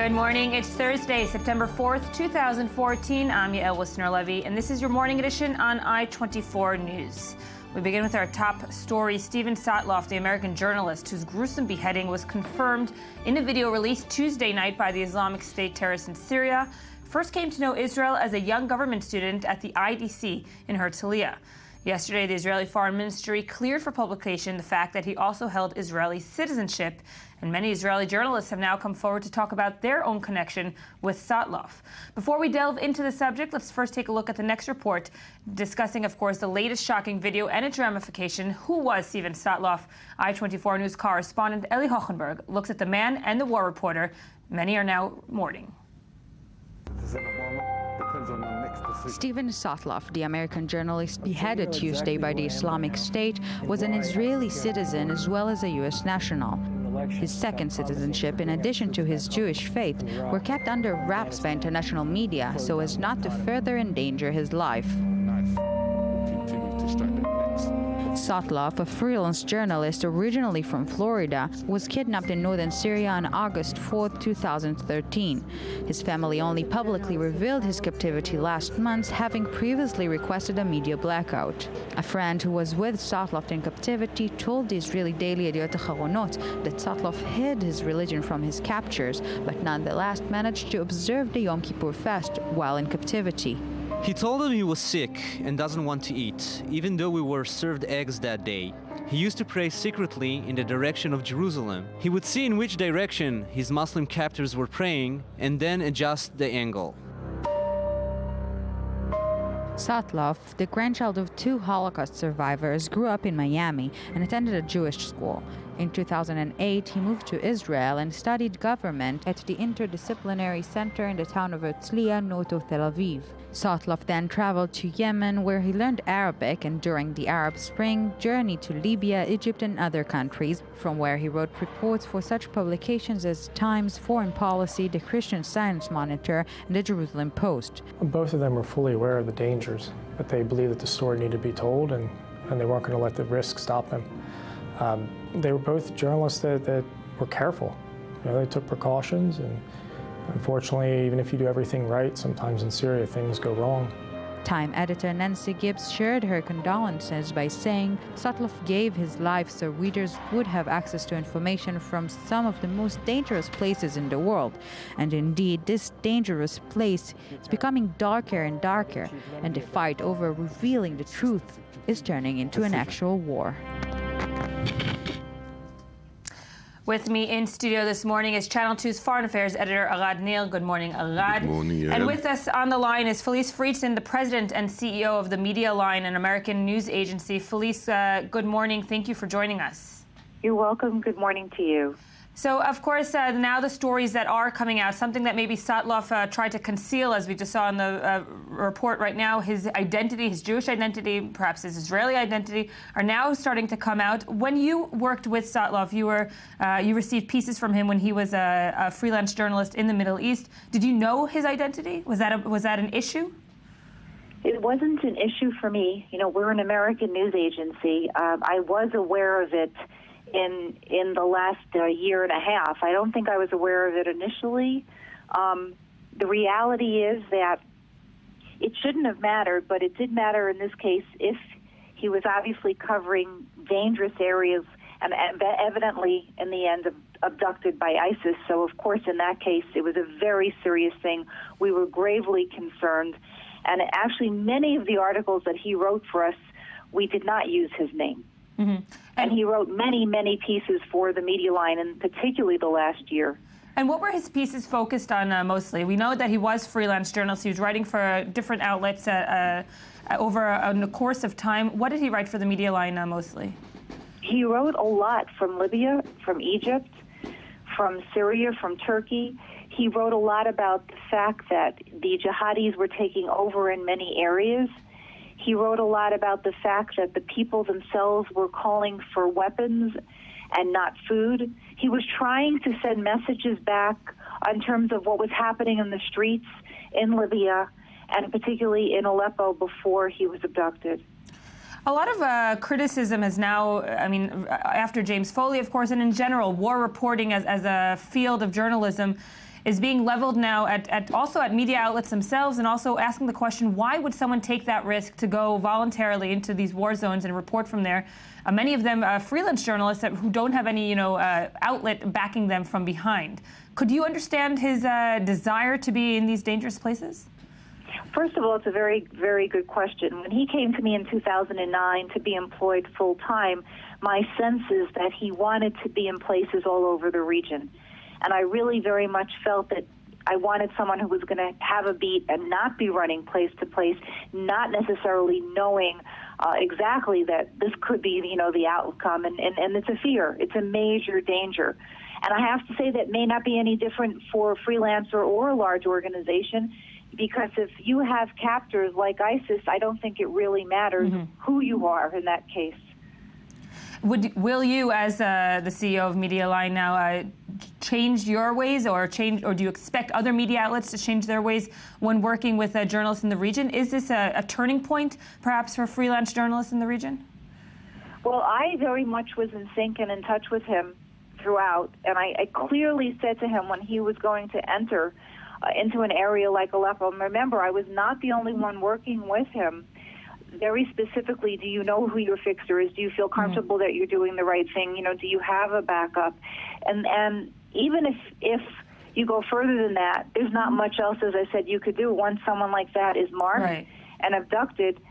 Good morning. It's Thursday, September 4th, 2014. I'm Yael Wisner-Levy, and this is your morning edition on I-24 News. We begin with our top story. Steven Sotloff, the American journalist whose gruesome beheading was confirmed in a video released Tuesday night by the Islamic State terrorists in Syria, first came to know Israel as a young government student at the IDC in Herzliya. Yesterday, the Israeli Foreign Ministry cleared for publication the fact that he also held Israeli citizenship, and many Israeli journalists have now come forward to talk about their own connection with Sotloff. Before we delve into the subject, let's first take a look at the next report, discussing, of course, the latest shocking video and its ramification. Who was Steven Sotloff? I-24 News correspondent Eli Hochenberg looks at the man and the war reporter. Many are now mourning. Steven Sotloff, the American journalist beheaded Tuesday by the Islamic State, was an Israeli citizen as well as a U.S. national. His second citizenship, in addition to his Jewish faith, were kept under wraps by international media so as not to further endanger his life. Sotloff, a freelance journalist originally from Florida, was kidnapped in northern Syria on August 4, 2013. His family only publicly revealed his captivity last month, having previously requested a media blackout. A friend who was with Sotloff in captivity told the Israeli daily Yediot Aharonot that Sotloff hid his religion from his captors, but nonetheless managed to observe the Yom Kippur fast while in captivity. He told them he was sick and doesn't want to eat, even though we were served eggs that day. He used to pray secretly in the direction of Jerusalem. He would see in which direction his Muslim captors were praying and then adjust the angle. Sotloff, the grandchild of two Holocaust survivors, grew up in Miami and attended a Jewish school. In 2008, he moved to Israel and studied government at the Interdisciplinary Center in the town of Herzliya, north of Tel Aviv. Sotloff then traveled to Yemen, where he learned Arabic, and during the Arab Spring, journeyed to Libya, Egypt, and other countries, from where he wrote reports for such publications as Times, Foreign Policy, the Christian Science Monitor, and the Jerusalem Post. Both of them were fully aware of the dangers, but they believed that the story needed to be told, and they weren't going to let the risk stop them. They were both journalists that were careful. You know, they took precautions, and unfortunately, even if you do everything right, sometimes in Syria things go wrong. Time editor Nancy Gibbs shared her condolences by saying Sotloff gave his life so readers would have access to information from some of the most dangerous places in the world. And indeed, this dangerous place is becoming darker and darker, and the fight over revealing the truth is turning into an actual war. With me in studio this morning is Channel 2's Foreign Affairs editor Arad Nir. Good morning, Arad. Good morning, And with us on the line is Felice Friedson, the president and CEO of the Media Line, an American news agency. Felice, good morning. Thank you for joining us. You're welcome. Good morning to you. So, of course, now the stories that are coming out, something that maybe Sotloff tried to conceal, as we just saw in the report right now, his identity, his Jewish identity, perhaps his Israeli identity, are now starting to come out. When you worked with Sotloff, you received pieces from him when he was a freelance journalist in the Middle East. Did you know his identity? Was that an issue? It wasn't an issue for me. You know, we're an American news agency. I was aware of it in the last year and a half. I don't think I was aware of it initially. The reality is that it shouldn't have mattered, but it did matter in this case if he was obviously covering dangerous areas and evidently, in the end, abducted by ISIS. So, of course, in that case, it was a very serious thing. We were gravely concerned. And actually, many of the articles that he wrote for us, we did not use his name. Mm-hmm. And he wrote many, many pieces for the Media Line, and particularly the last year. And what were his pieces focused on mostly? We know that he was freelance journalist. He was writing for different outlets over the course of time. What did he write for the Media Line mostly? He wrote a lot from Libya, from Egypt, from Syria, from Turkey. He wrote a lot about the fact that the jihadis were taking over in many areas. He wrote a lot about the fact that the people themselves were calling for weapons and not food. He was trying to send messages back in terms of what was happening in the streets in Libya and particularly in Aleppo before he was abducted. A lot of criticism is now, after James Foley, of course, and in general, war reporting as a field of journalism is being leveled now also at media outlets themselves, and also asking the question, why would someone take that risk to go voluntarily into these war zones and report from there? Many of them freelance journalists who don't have any outlet backing them from behind. Could you understand his desire to be in these dangerous places? First of all, it's a very, very good question. When he came to me in 2009 to be employed full-time, my sense is that he wanted to be in places all over the region. And I really very much felt that I wanted someone who was going to have a beat and not be running place to place, not necessarily knowing exactly that this could be, the outcome. And it's a fear. It's a major danger. And I have to say that may not be any different for a freelancer or a large organization, because if you have captors like ISIS, I don't think it really matters who you are in that case. Will you, as the CEO of Media Line now, change your ways, or do you expect other media outlets to change their ways when working with journalists in the region? Is this a turning point, perhaps, for freelance journalists in the region? Well, I very much was in sync and in touch with him throughout, and I clearly said to him when he was going to enter into an area like Aleppo, and remember, I was not the only one working with him. Very specifically, do you know who your fixer is? Do you feel comfortable that you're doing the right thing? Do you have a backup? And even if you go further than that, there's not much else, as I said, you could do. Once someone like that is marked and abducted,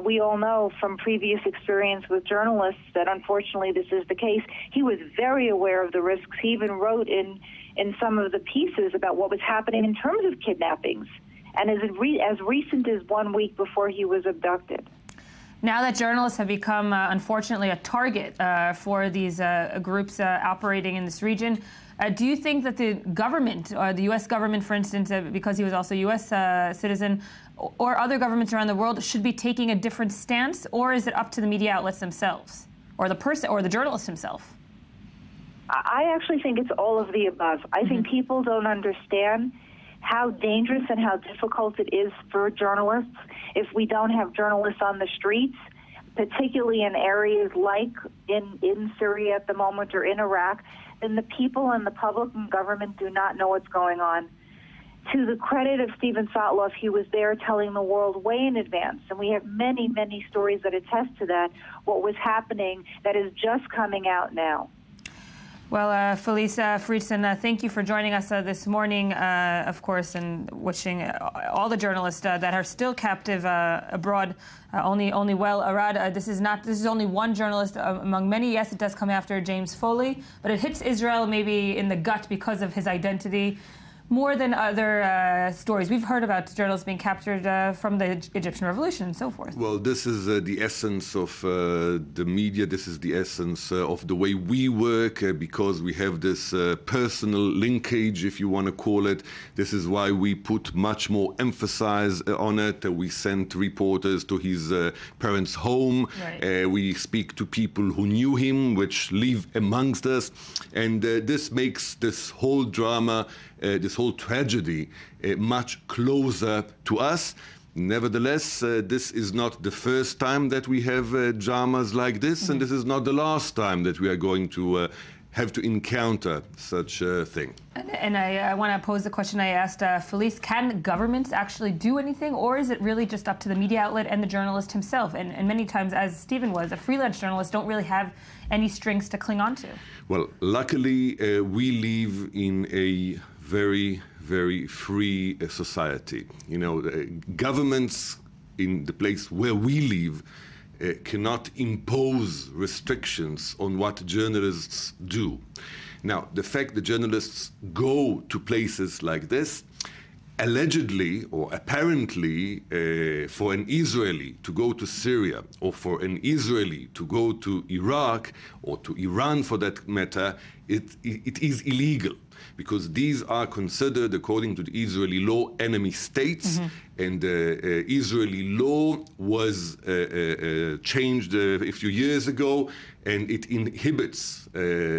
we all know from previous experience with journalists that unfortunately this is the case. He was very aware of the risks. He even wrote in some of the pieces about what was happening in terms of kidnappings, and as recent as 1 week before he was abducted. Now that journalists have become, unfortunately, a target for these groups operating in this region, do you think that the government, or the U.S. government, for instance, because he was also a U.S. Citizen, or other governments around the world, should be taking a different stance, or is it up to the media outlets themselves, or the person, or the journalist himself? I actually think it's all of the above. I think people don't understand how dangerous and how difficult it is for journalists if we don't have journalists on the streets, particularly in areas like in Syria at the moment or in Iraq. Then the people and the public and government do not know what's going on. To the credit of Steven Sotloff, he was there telling the world way in advance, and we have many, many stories that attest to that, what was happening that is just coming out now. Well, Felice Friedson, thank you for joining us this morning, of course, and wishing all the journalists that are still captive abroad only well. Arad, this is only one journalist among many. Yes, it does come after James Foley, but it hits Israel maybe in the gut because of his identity, more than other stories. We've heard about journalists being captured from the Egyptian Revolution and so forth. Well, this is the essence of the media. This is the essence of the way we work, because we have this personal linkage, if you want to call it. This is why we put much more emphasis on it. We sent reporters to his parents' home. Right. We speak to people who knew him, which live amongst us. And this makes this whole drama, this whole tragedy, much closer to us. Nevertheless, this is not the first time that we have dramas like this, and this is not the last time that we are going to have to encounter such a thing. And I want to pose the question I asked Felice: can governments actually do anything, or is it really just up to the media outlet and the journalist himself? And many times, as Stephen was, a freelance journalist don't really have any strings to cling on to. Well, luckily, we live in a very, very free society. Governments in the place where we live cannot impose restrictions on what journalists do. Now, the fact that journalists go to places like this, allegedly or apparently, for an Israeli to go to Syria, or for an Israeli to go to Iraq, or to Iran for that matter, it is illegal, because these are considered, according to the Israeli law, enemy states, and Israeli law was changed a few years ago, and it inhibits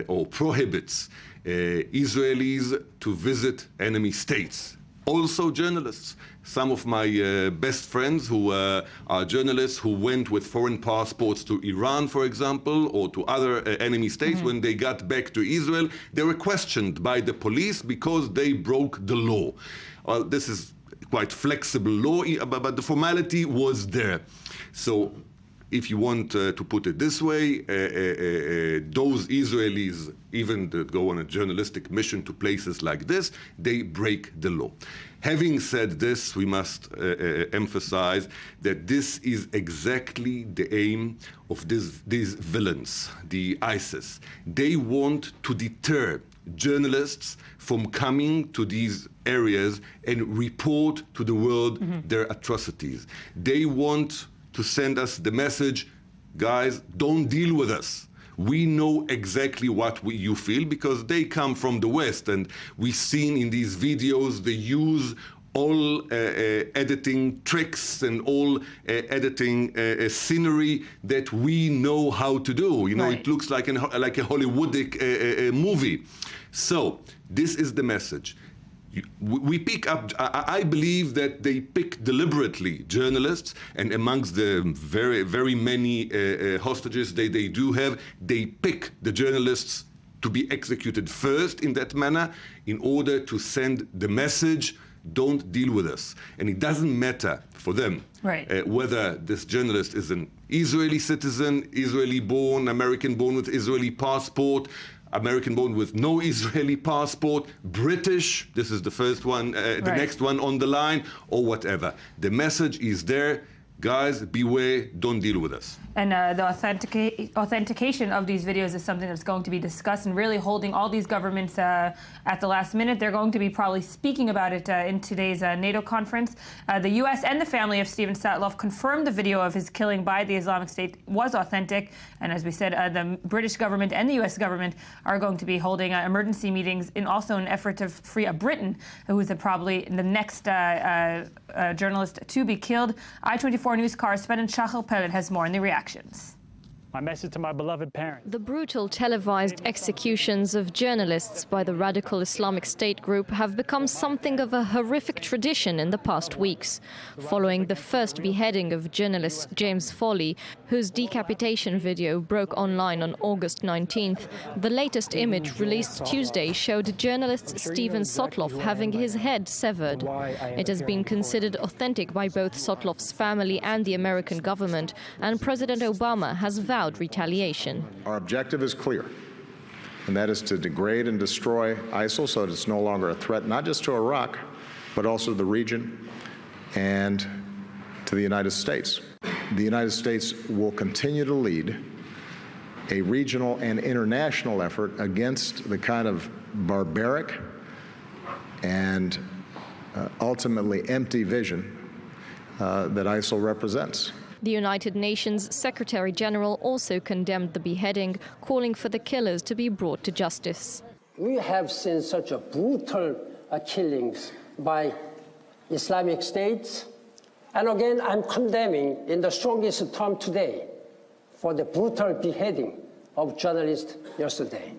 or prohibits Israelis to visit enemy states. also journalists. Some of my best friends who are journalists who went with foreign passports to Iran, for example, or to other enemy states, when they got back to Israel, they were questioned by the police because they broke the law. Well, this is quite flexible law, but the formality was there. So if you want to put it this way, those Israelis, even that go on a journalistic mission to places like this, they break the law. Having said this, we must emphasize that this is exactly the aim of these villains, the ISIS. They want to deter journalists from coming to these areas and report to the world their atrocities. They want to send us the message, guys, don't deal with us. We know exactly what you feel because they come from the West, and we've seen in these videos they use all editing tricks and all editing scenery that we know how to do. You know, Right. It looks like a Hollywoodic movie. So this is the message. We pick up, I believe that they pick deliberately journalists, and amongst the very, very many hostages they do have, they pick the journalists to be executed first in that manner in order to send the message, don't deal with us. And it doesn't matter for them whether this journalist is an Israeli citizen, Israeli-born, American-born with Israeli passport, American-born with no Israeli passport, British, this is the first one, the next one on the line, or whatever. The message is there. Guys, beware, don't deal with us. And the authentication of these videos is something that's going to be discussed, and really holding all these governments at the last minute. They're going to be probably speaking about it in today's NATO conference. The U.S. and the family of Steven Sotloff confirmed the video of his killing by the Islamic State was authentic. And as we said, the British government and the U.S. government are going to be holding emergency meetings in also an effort to free a Briton, who is probably the next journalist to be killed. I-24 News correspondent Shachel Pellet has more in the reactions. My message to my beloved parents. The brutal televised executions of journalists by the radical Islamic State group have become something of a horrific tradition in the past weeks. Following the first beheading of journalist James Foley, whose decapitation video broke online on August 19th, the latest image released Tuesday showed journalist Steven Sotloff having his head severed. It has been considered authentic by both Sotloff's family and the American government, and President Obama has vowed retaliation. Our objective is clear, and that is to degrade and destroy ISIL so that it's no longer a threat, not just to Iraq, but also to the region and to the United States. The United States will continue to lead a regional and international effort against the kind of barbaric and ultimately empty vision that ISIL represents. The United Nations Secretary General also condemned the beheading, calling for the killers to be brought to justice. We have seen such a brutal killings by Islamic States. And again, I'm condemning in the strongest term today for the brutal beheading of journalists yesterday.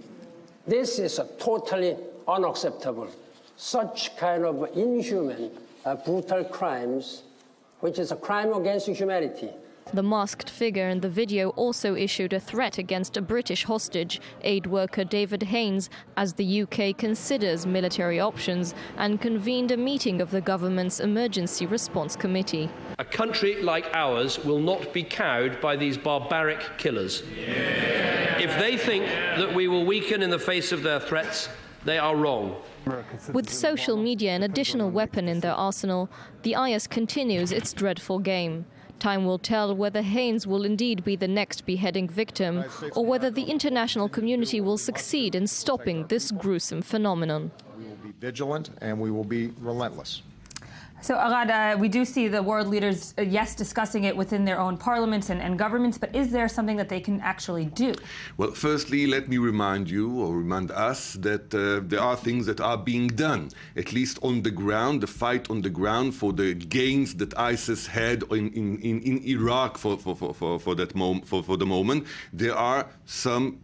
This is totally unacceptable. Such kind of inhuman, brutal crimes, which is a crime against humanity. The masked figure in the video also issued a threat against a British hostage, aid worker David Haines, as the UK considers military options, and convened a meeting of the government's Emergency Response Committee. A country like ours will not be cowed by these barbaric killers. If they think that we will weaken in the face of their threats, they are wrong. With social media an additional weapon in their arsenal, the IS continues its dreadful game. Time will tell whether Haines will indeed be the next beheading victim, or whether the international community will succeed in stopping this gruesome phenomenon. We will be vigilant and we will be relentless. So, Arad, we do see the world leaders, yes, discussing it within their own parliaments and governments, but is there something that they can actually do? Well, firstly, let me remind you, or remind us, that there are things that are being done, at least on the ground, the fight on the ground for the gains that ISIS had in Iraq for the moment. There are some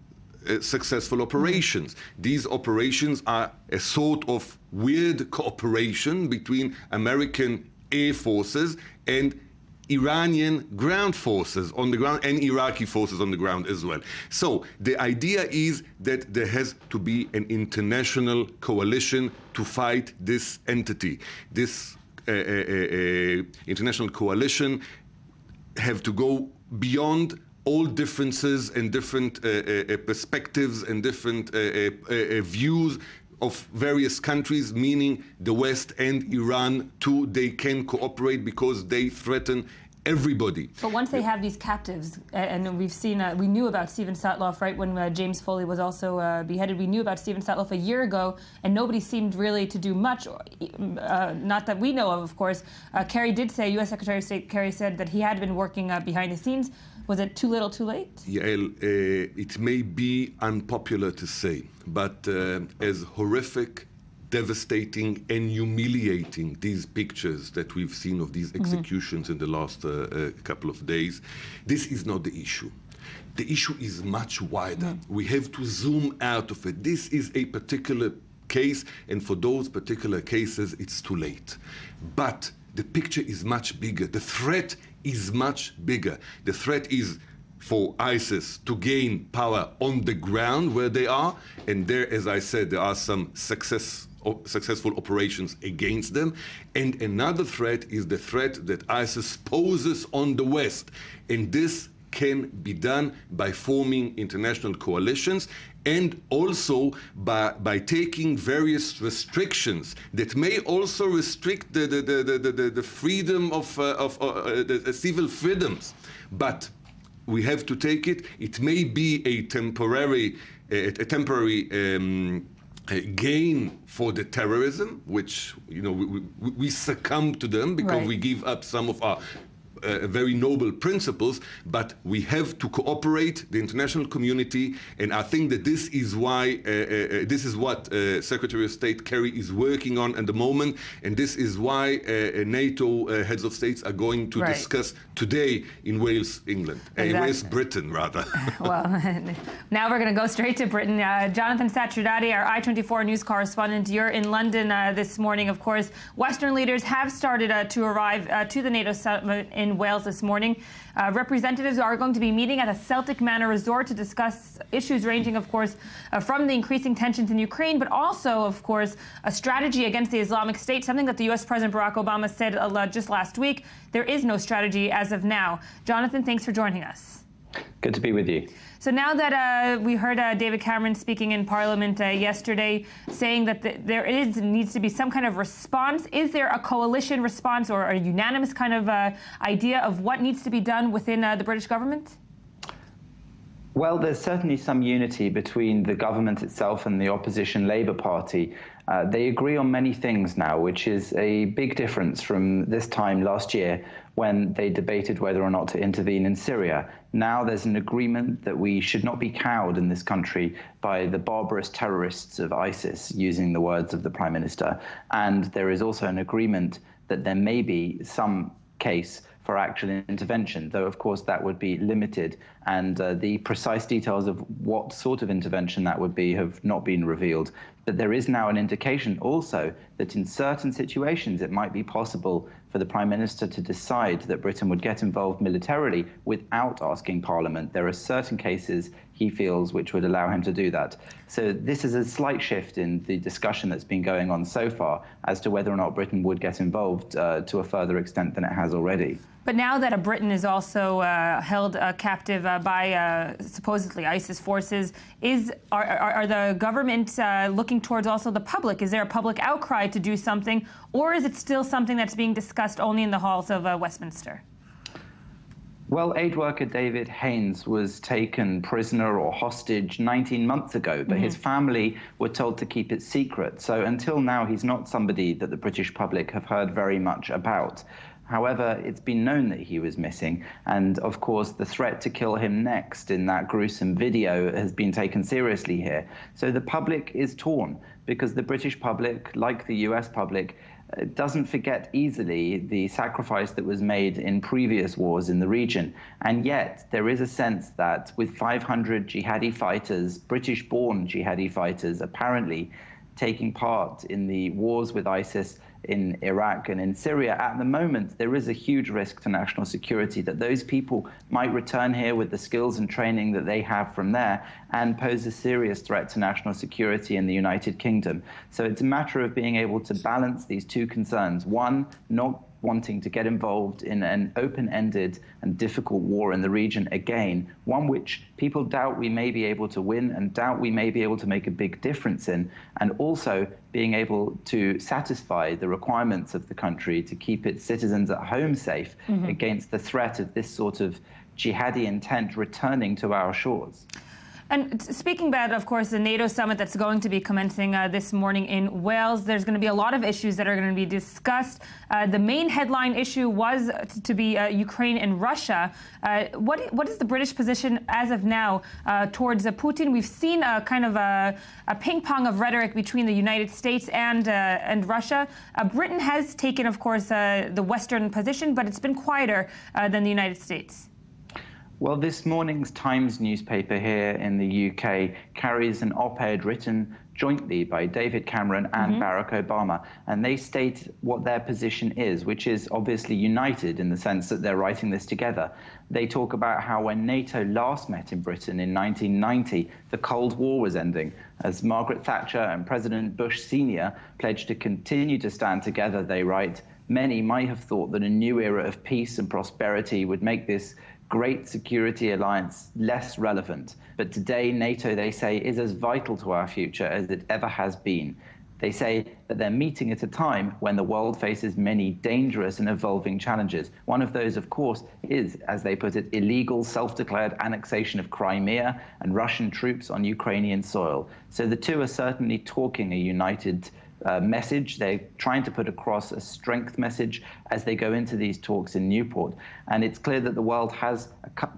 successful operations. These operations are a sort of weird cooperation between American air forces and Iranian ground forces on the ground and Iraqi forces on the ground as well. So the idea is that there has to be an international coalition to fight this entity. This international coalition have to go beyond all differences and different perspectives and different views of various countries, meaning the West and Iran too. They can cooperate because they threaten everybody. But once they have these captives, and we've seen, we knew about Stephen Sotloff, right, when James Foley was also beheaded. We knew about Stephen Sotloff a year ago, and nobody seemed really to do much, not that we know of course. Kerry did say, U.S. Secretary of State Kerry said that he had been working behind the scenes. Was it too little, too late? Yael, it may be unpopular to say, but as horrific, devastating and humiliating these pictures that we've seen of these executions in the last couple of days, this is not the issue. The issue is much wider. We have to zoom out of it. This is a particular case, and for those particular cases, it's too late. But the picture is much bigger. The threat is much bigger. The threat is for ISIS to gain power on the ground where they are, and there, as I said, there are some successful operations against them. And another threat is the threat that ISIS poses on the West, and this can be done by forming international coalitions and also by taking various restrictions that may also restrict the freedom of the civil freedoms. But we have to take it. It may be a temporary gain for the terrorism, which we succumb to them because we give up some of our very noble principles, but we have to cooperate, the international community, and I think that this is why, this is what Secretary of State Kerry is working on at the moment, and this is why NATO heads of states are going to discuss today in Wales, England, in Wales, Britain, rather. Well, now we're going to go straight to Britain. Jonathan Sacherdadi, our I-24 news correspondent, you're in London this morning, of course. Western leaders have started to arrive to the NATO summit in Wales this morning. Representatives are going to be meeting at a Celtic Manor resort to discuss issues ranging, of course, from the increasing tensions in Ukraine, but also, of course, a strategy against the Islamic State, something that the U.S. President Barack Obama said just last week. There is no strategy as of now. Jonathan, thanks for joining us. Good to be with you. So now that we heard David Cameron speaking in Parliament yesterday, saying that there needs to be some kind of response, is there a coalition response or a unanimous kind of idea of what needs to be done within the British government? Well, there's certainly some unity between the government itself and the opposition Labour Party. They agree on many things now, which is a big difference from this time last year when they debated whether or not to intervene in Syria. Now there's an agreement that we should not be cowed in this country by the barbarous terrorists of ISIS, using the words of the Prime Minister. And there is also an agreement that there may be some case for actual intervention, though of course that would be limited, and the precise details of what sort of intervention that would be have not been revealed. But there is now an indication also that in certain situations it might be possible for the Prime Minister to decide that Britain would get involved militarily without asking Parliament. There are certain cases he feels which would allow him to do that. So this is a slight shift in the discussion that's been going on so far as to whether or not Britain would get involved to a further extent than it has already. But now that Britain is also held captive by supposedly ISIS forces, are the government looking towards also the public? Is there a public outcry to do something, or is it still something that's being discussed only in the halls of Westminster? Well, aid worker David Haynes was taken prisoner or hostage 19 months ago, but his family were told to keep it secret. So until now, he's not somebody that the British public have heard very much about. However, it's been known that he was missing, and of course the threat to kill him next in that gruesome video has been taken seriously here. So the public is torn because the British public, like the US public, doesn't forget easily the sacrifice that was made in previous wars in the region. And yet there is a sense that with 500 jihadi fighters, British-born jihadi fighters, apparently taking part in the wars with ISIS in Iraq and in Syria, at the moment, there is a huge risk to national security that those people might return here with the skills and training that they have from there and pose a serious threat to national security in the United Kingdom. So it's a matter of being able to balance these two concerns. One, not wanting to get involved in an open-ended and difficult war in the region again, one which people doubt we may be able to win and doubt we may be able to make a big difference in, and also being able to satisfy the requirements of the country to keep its citizens at home safe against the threat of this sort of jihadi intent returning to our shores. And speaking about, of course, the NATO summit that's going to be commencing this morning in Wales, there's going to be a lot of issues that are going to be discussed. The main headline issue was to be Ukraine and Russia. What is the British position as of now towards Putin? We've seen a kind of a ping pong of rhetoric between the United States and Russia. Britain has taken, of course, the Western position, but it's been quieter than the United States. Well, this morning's Times newspaper here in the UK carries an op-ed written jointly by David Cameron and Barack Obama, and they state what their position is, which is obviously united in the sense that they're writing this together. They talk about how when NATO last met in Britain in 1990, the Cold War was ending, as Margaret Thatcher and President Bush Sr. pledged to continue to stand together, they write. Many might have thought that a new era of peace and prosperity would make this great security alliance less relevant. But today, NATO, they say, is as vital to our future as it ever has been. They say that they're meeting at a time when the world faces many dangerous and evolving challenges. One of those, of course, is, as they put it, illegal self-declared annexation of Crimea and Russian troops on Ukrainian soil. So the two are certainly talking a united message. They're trying to put across a strength message as they go into these talks in Newport. And it's clear that the world has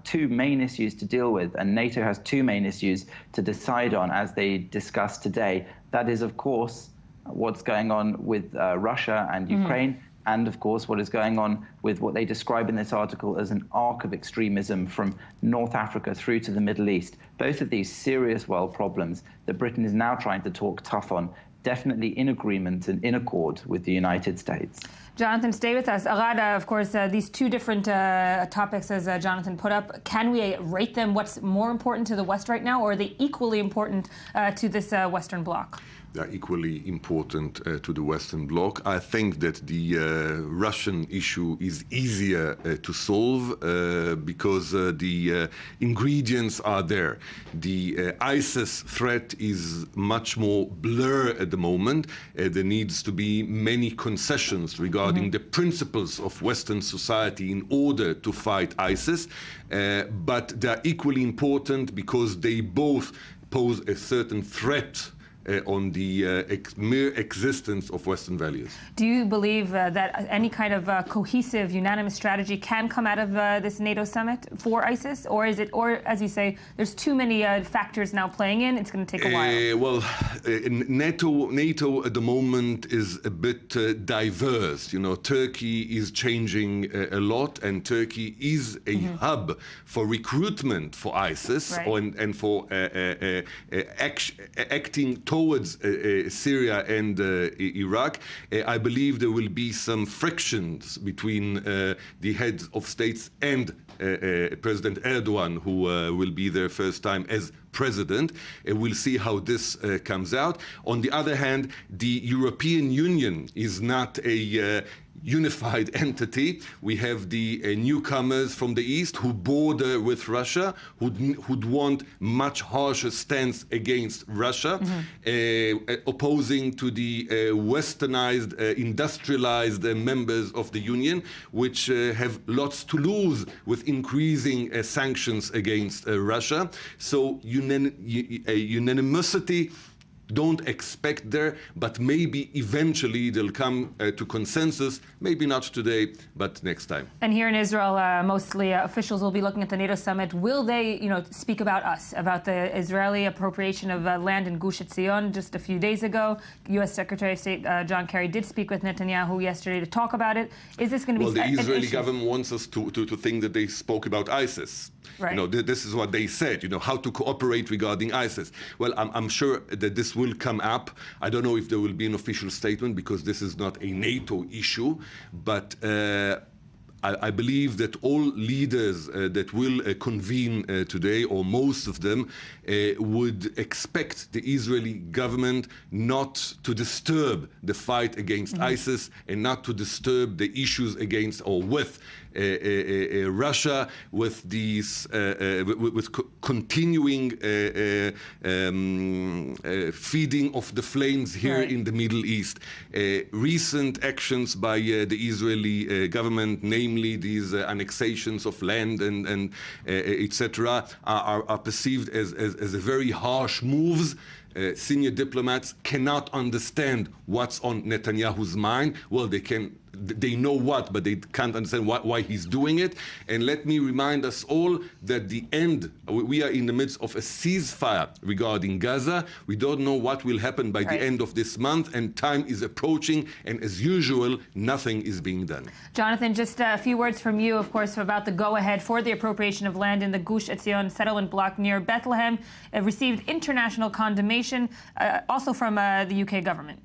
two main issues to deal with, and NATO has two main issues to decide on as they discuss today. That is, of course, what's going on with Russia and Ukraine, and, of course, what is going on with what they describe in this article as an arc of extremism from North Africa through to the Middle East. Both of these serious world problems that Britain is now trying to talk tough on, definitely in agreement and in accord with the United States. Jonathan, stay with us. Agada, of course, these two different topics, as Jonathan put up, can we rate them? What's more important to the West right now, or are they equally important to this Western bloc? They're equally important to the Western bloc. I think that the Russian issue is easier to solve because the ingredients are there. The ISIS threat is much more blur at the moment. There needs to be many concessions regarding the principles of Western society in order to fight ISIS, but they're equally important because they both pose a certain threat on the mere existence of Western values. Do you believe that any kind of cohesive, unanimous strategy can come out of this NATO summit for ISIS? Or is it, or as you say, there's too many factors now playing in, it's going to take a while? Well, NATO at the moment is a bit diverse. You know, Turkey is changing a lot, and Turkey is a hub for recruitment for ISIS, and for acting towards Syria and Iraq. I believe there will be some frictions between the heads of states and President Erdogan, who will be their first time as president. We'll see how this comes out. On the other hand, the European Union is not a unified entity. We have the newcomers from the east who border with Russia, who'd want much harsher stance against Russia, opposing to the westernized, industrialized members of the Union, which have lots to lose with increasing sanctions against Russia. So unanimity don't expect there, but maybe eventually they'll come to consensus, maybe not today, but next time. And here in Israel, mostly officials will be looking at the NATO summit. Will they, speak about us, about the Israeli appropriation of land in Gush Etzion just a few days ago? U.S. Secretary of State John Kerry did speak with Netanyahu yesterday to talk about it. Is this going to be the an Israeli issue? government wants us to think that they spoke about ISIS. Right. This is what they said, how to cooperate regarding ISIS. Well, I'm sure that this will come up. I don't know if there will be an official statement because this is not a NATO issue, but I believe that all leaders that will convene today, or most of them, would expect the Israeli government not to disturb the fight against ISIS and not to disturb the issues against or with Russia, with these continuing feeding of the flames here in the Middle East. Recent actions by the Israeli government, namely these annexations of land and etc., are perceived as a very harsh moves. Senior diplomats cannot understand what's on Netanyahu's mind. Well, they know what, but they can't understand why he's doing it. And let me remind us all that we are in the midst of a ceasefire regarding Gaza. We don't know what will happen by the end of this month, and time is approaching, and as usual, nothing is being done. Jonathan, just a few words from you, of course, about the go-ahead for the appropriation of land in the Gush Etzion settlement block near Bethlehem. It received international condemnation, also from the UK government.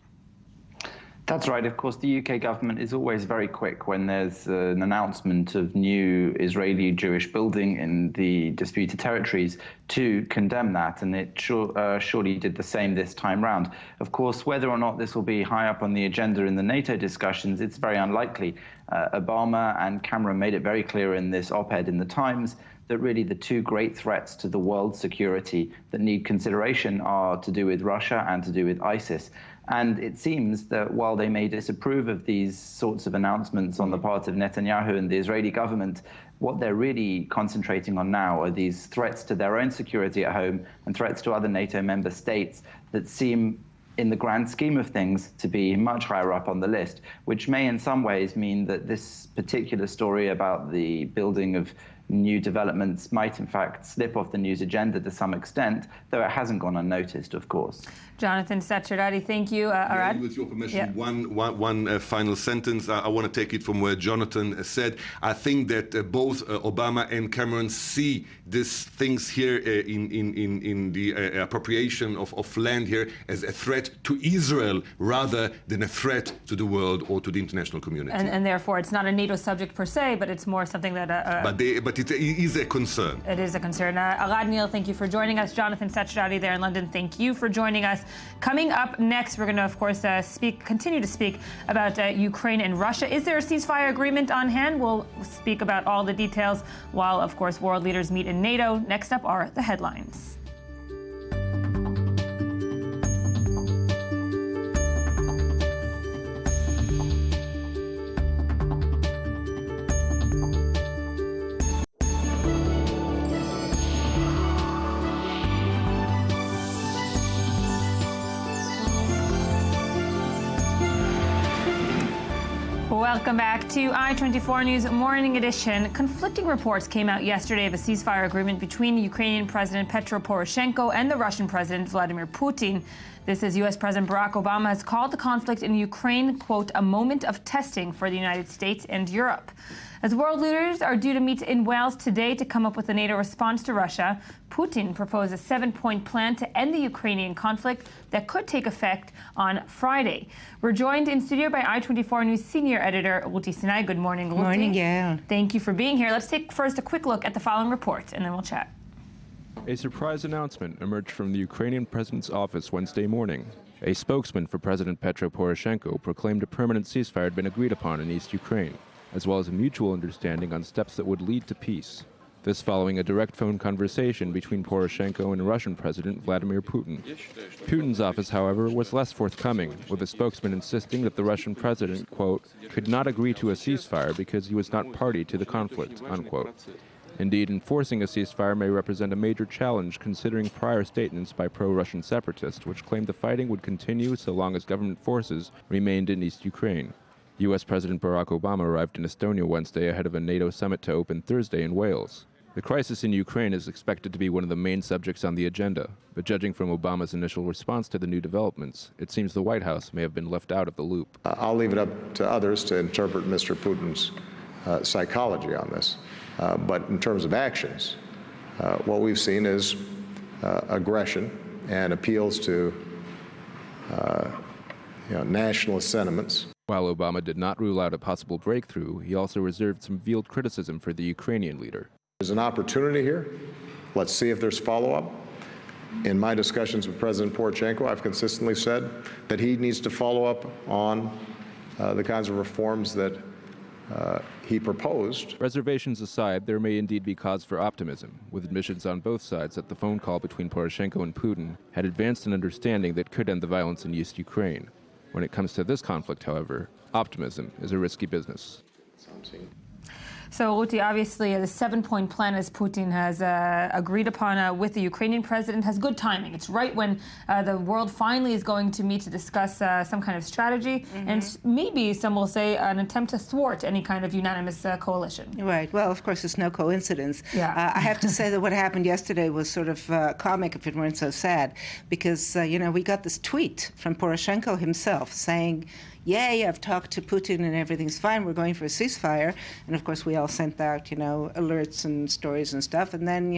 That's right. Of course, the UK government is always very quick when there's an announcement of new Israeli Jewish building in the disputed territories to condemn that, and it surely did the same this time round. Of course, whether or not this will be high up on the agenda in the NATO discussions, it's very unlikely. Obama and Cameron made it very clear in this op-ed in the Times that really the two great threats to the world's security that need consideration are to do with Russia and to do with ISIS. And it seems that while they may disapprove of these sorts of announcements on the part of Netanyahu and the Israeli government, what they're really concentrating on now are these threats to their own security at home and threats to other NATO member states that seem, in the grand scheme of things, to be much higher up on the list, which may in some ways mean that this particular story about the building of new developments might in fact slip off the news agenda to some extent, though it hasn't gone unnoticed, of course. Jonathan Sachardati, thank you. Arad? With your permission, one final sentence. I want to take it from where Jonathan said. I think that both Obama and Cameron see these things here in the appropriation of land here as a threat to Israel rather than a threat to the world or to the international community. And therefore, it's not a NATO subject per se, but it's more something that... But it is a concern. It is a concern. Arad Neal, thank you for joining us. Jonathan Sachardati there in London, thank you for joining us. Coming up next, we're going to, of course, continue to speak about Ukraine and Russia. Is there a ceasefire agreement on hand? We'll speak about all the details while, of course, world leaders meet in NATO. Next up are the headlines. Welcome back to I-24 News Morning Edition. Conflicting reports came out yesterday of a ceasefire agreement between the Ukrainian President Petro Poroshenko and the Russian President Vladimir Putin. This as U.S. President Barack Obama has called the conflict in Ukraine, quote, a moment of testing for the United States and Europe. As world leaders are due to meet in Wales today to come up with a NATO response to Russia, Putin proposed a 7-point plan to end the Ukrainian conflict that could take effect on Friday. We're joined in studio by I-24 News senior editor Ruti Sinai. Good morning, Ruti. Good morning, Gail. Thank you for being here. Let's take first a quick look at the following report, and then we'll chat. A surprise announcement emerged from the Ukrainian president's office Wednesday morning. A spokesman for President Petro Poroshenko proclaimed a permanent ceasefire had been agreed upon in East Ukraine, as well as a mutual understanding on steps that would lead to peace. This following a direct phone conversation between Poroshenko and Russian President Vladimir Putin. Putin's office, however, was less forthcoming, with a spokesman insisting that the Russian president, quote, could not agree to a ceasefire because he was not party to the conflict, unquote. Indeed, enforcing a ceasefire may represent a major challenge considering prior statements by pro-Russian separatists, which claimed the fighting would continue so long as government forces remained in East Ukraine. U.S. President Barack Obama arrived in Estonia Wednesday ahead of a NATO summit to open Thursday in Wales. The crisis in Ukraine is expected to be one of the main subjects on the agenda, but judging from Obama's initial response to the new developments, it seems the White House may have been left out of the loop. I'll leave it up to others to interpret Mr. Putin's psychology on this. But in terms of actions, what we've seen is aggression and appeals to nationalist sentiments. While Obama did not rule out a possible breakthrough, he also reserved some veiled criticism for the Ukrainian leader. There's an opportunity here. Let's see if there's follow-up. In my discussions with President Poroshenko, I've consistently said that he needs to follow up on the kinds of reforms that he proposed. Reservations aside, there may indeed be cause for optimism, with admissions on both sides that the phone call between Poroshenko and Putin had advanced an understanding that could end the violence in East Ukraine. When it comes to this conflict, however, optimism is a risky business. So, Ruti, obviously, the 7-point plan, as Putin has agreed upon with the Ukrainian president, has good timing. It's right when the world finally is going to meet to discuss some kind of strategy, and maybe some will say an attempt to thwart any kind of unanimous coalition. Right. Well, of course, it's no coincidence. Yeah. I have to say that what happened yesterday was sort of comic if it weren't so sad, because, we got this tweet from Poroshenko himself saying, yay, I've talked to Putin and everything's fine, we're going for a ceasefire. And of course, we all sent out, alerts and stories and stuff. And then,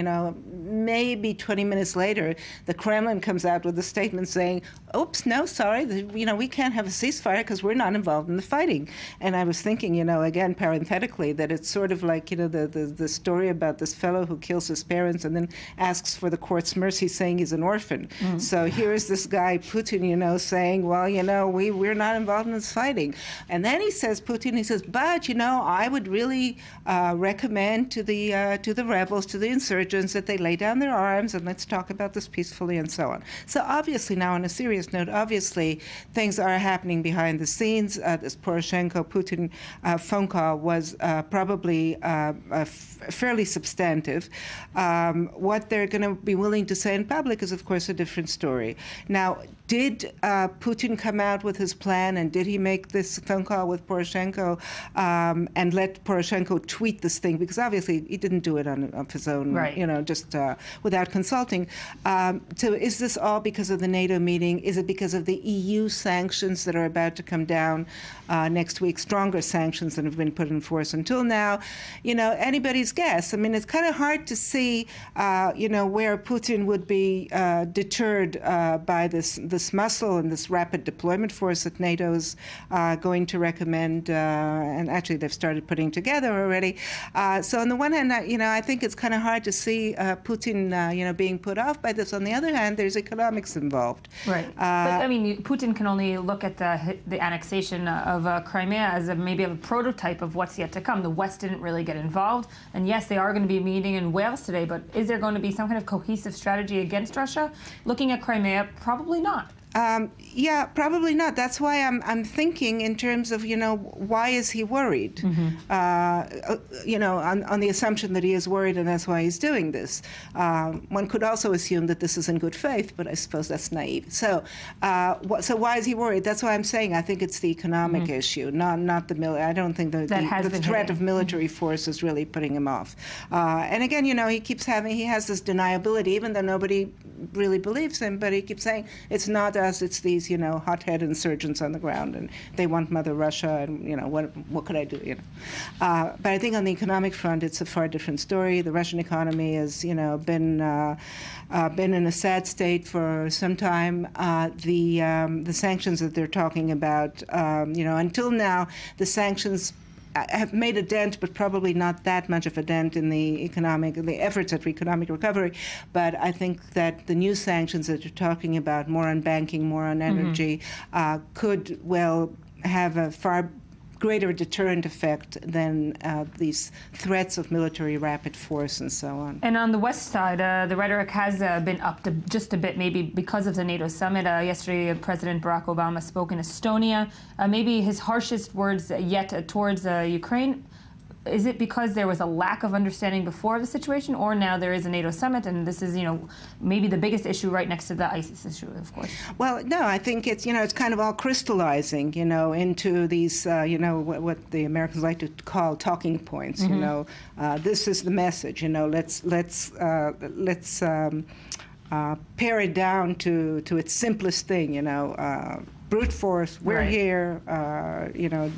maybe 20 minutes later, the Kremlin comes out with a statement saying, oops, no, sorry, we can't have a ceasefire because we're not involved in the fighting. And I was thinking, again, parenthetically, that it's sort of like, the story about this fellow who kills his parents and then asks for the court's mercy saying he's an orphan. So here is this guy, Putin, saying, well, we're not involved in this fighting. And then he says, but, I would really recommend to the rebels, to the insurgents, that they lay down their arms and let's talk about this peacefully and so on. So obviously now, on a serious note, obviously things are happening behind the scenes. This Poroshenko-Putin phone call was probably fairly substantive. What they're going to be willing to say in public is, of course, a different story. Now, did Putin come out with his plan, and did he make this phone call with Poroshenko and let Poroshenko tweet this thing? Because obviously he didn't do it of his own, right. Just without consulting. So is this all because of the NATO meeting? Is it because of the EU sanctions that are about to come down next week, stronger sanctions than have been put in force until now? Anybody's guess. I mean, it's kind of hard to see, where Putin would be deterred by this muscle and this rapid deployment force that NATO is going to recommend, and actually they've started putting together already. So on the one hand, I think it's kind of hard to see Putin, being put off by this. On the other hand, there's economics involved. Right. But Putin can only look at the annexation of Crimea as maybe a prototype of what's yet to come. The West didn't really get involved, and yes, they are going to be meeting in Wales today. But is there going to be some kind of cohesive strategy against Russia? Looking at Crimea, probably not. Yeah, probably not. That's why I'm thinking in terms of, why is he worried? On the assumption that he is worried and that's why he's doing this. One could also assume that this is in good faith, but I suppose that's naive. So why is he worried? That's why I'm saying I think it's the economic issue, not the military. I don't think the threat of military force is really putting him off. And again, he has this deniability, even though nobody really believes him, but he keeps saying it's not us, it's these, hothead insurgents on the ground, and they want Mother Russia, and, what could I do, But I think on the economic front, it's a far different story. The Russian economy has, been in a sad state for some time. The sanctions that they're talking about, until now, the sanctions have made a dent, but probably not that much of a dent in the efforts at economic recovery. But I think that the new sanctions that you're talking about, more on banking, more on energy, could well have a far greater deterrent effect than these threats of military rapid force and so on. And on the West side, the rhetoric has been upped just a bit, maybe because of the NATO summit. Yesterday, President Barack Obama spoke in Estonia. Maybe his harshest words yet towards Ukraine. is it because there was a lack of understanding before the situation, or now there is a NATO summit and this is, maybe the biggest issue right next to the ISIS issue, of course? Well, no, I think it's, it's kind of all crystallizing, into these, what the Americans like to call talking points. This is the message. Let's pare it down to its simplest thing. Brute force. We're Right. here.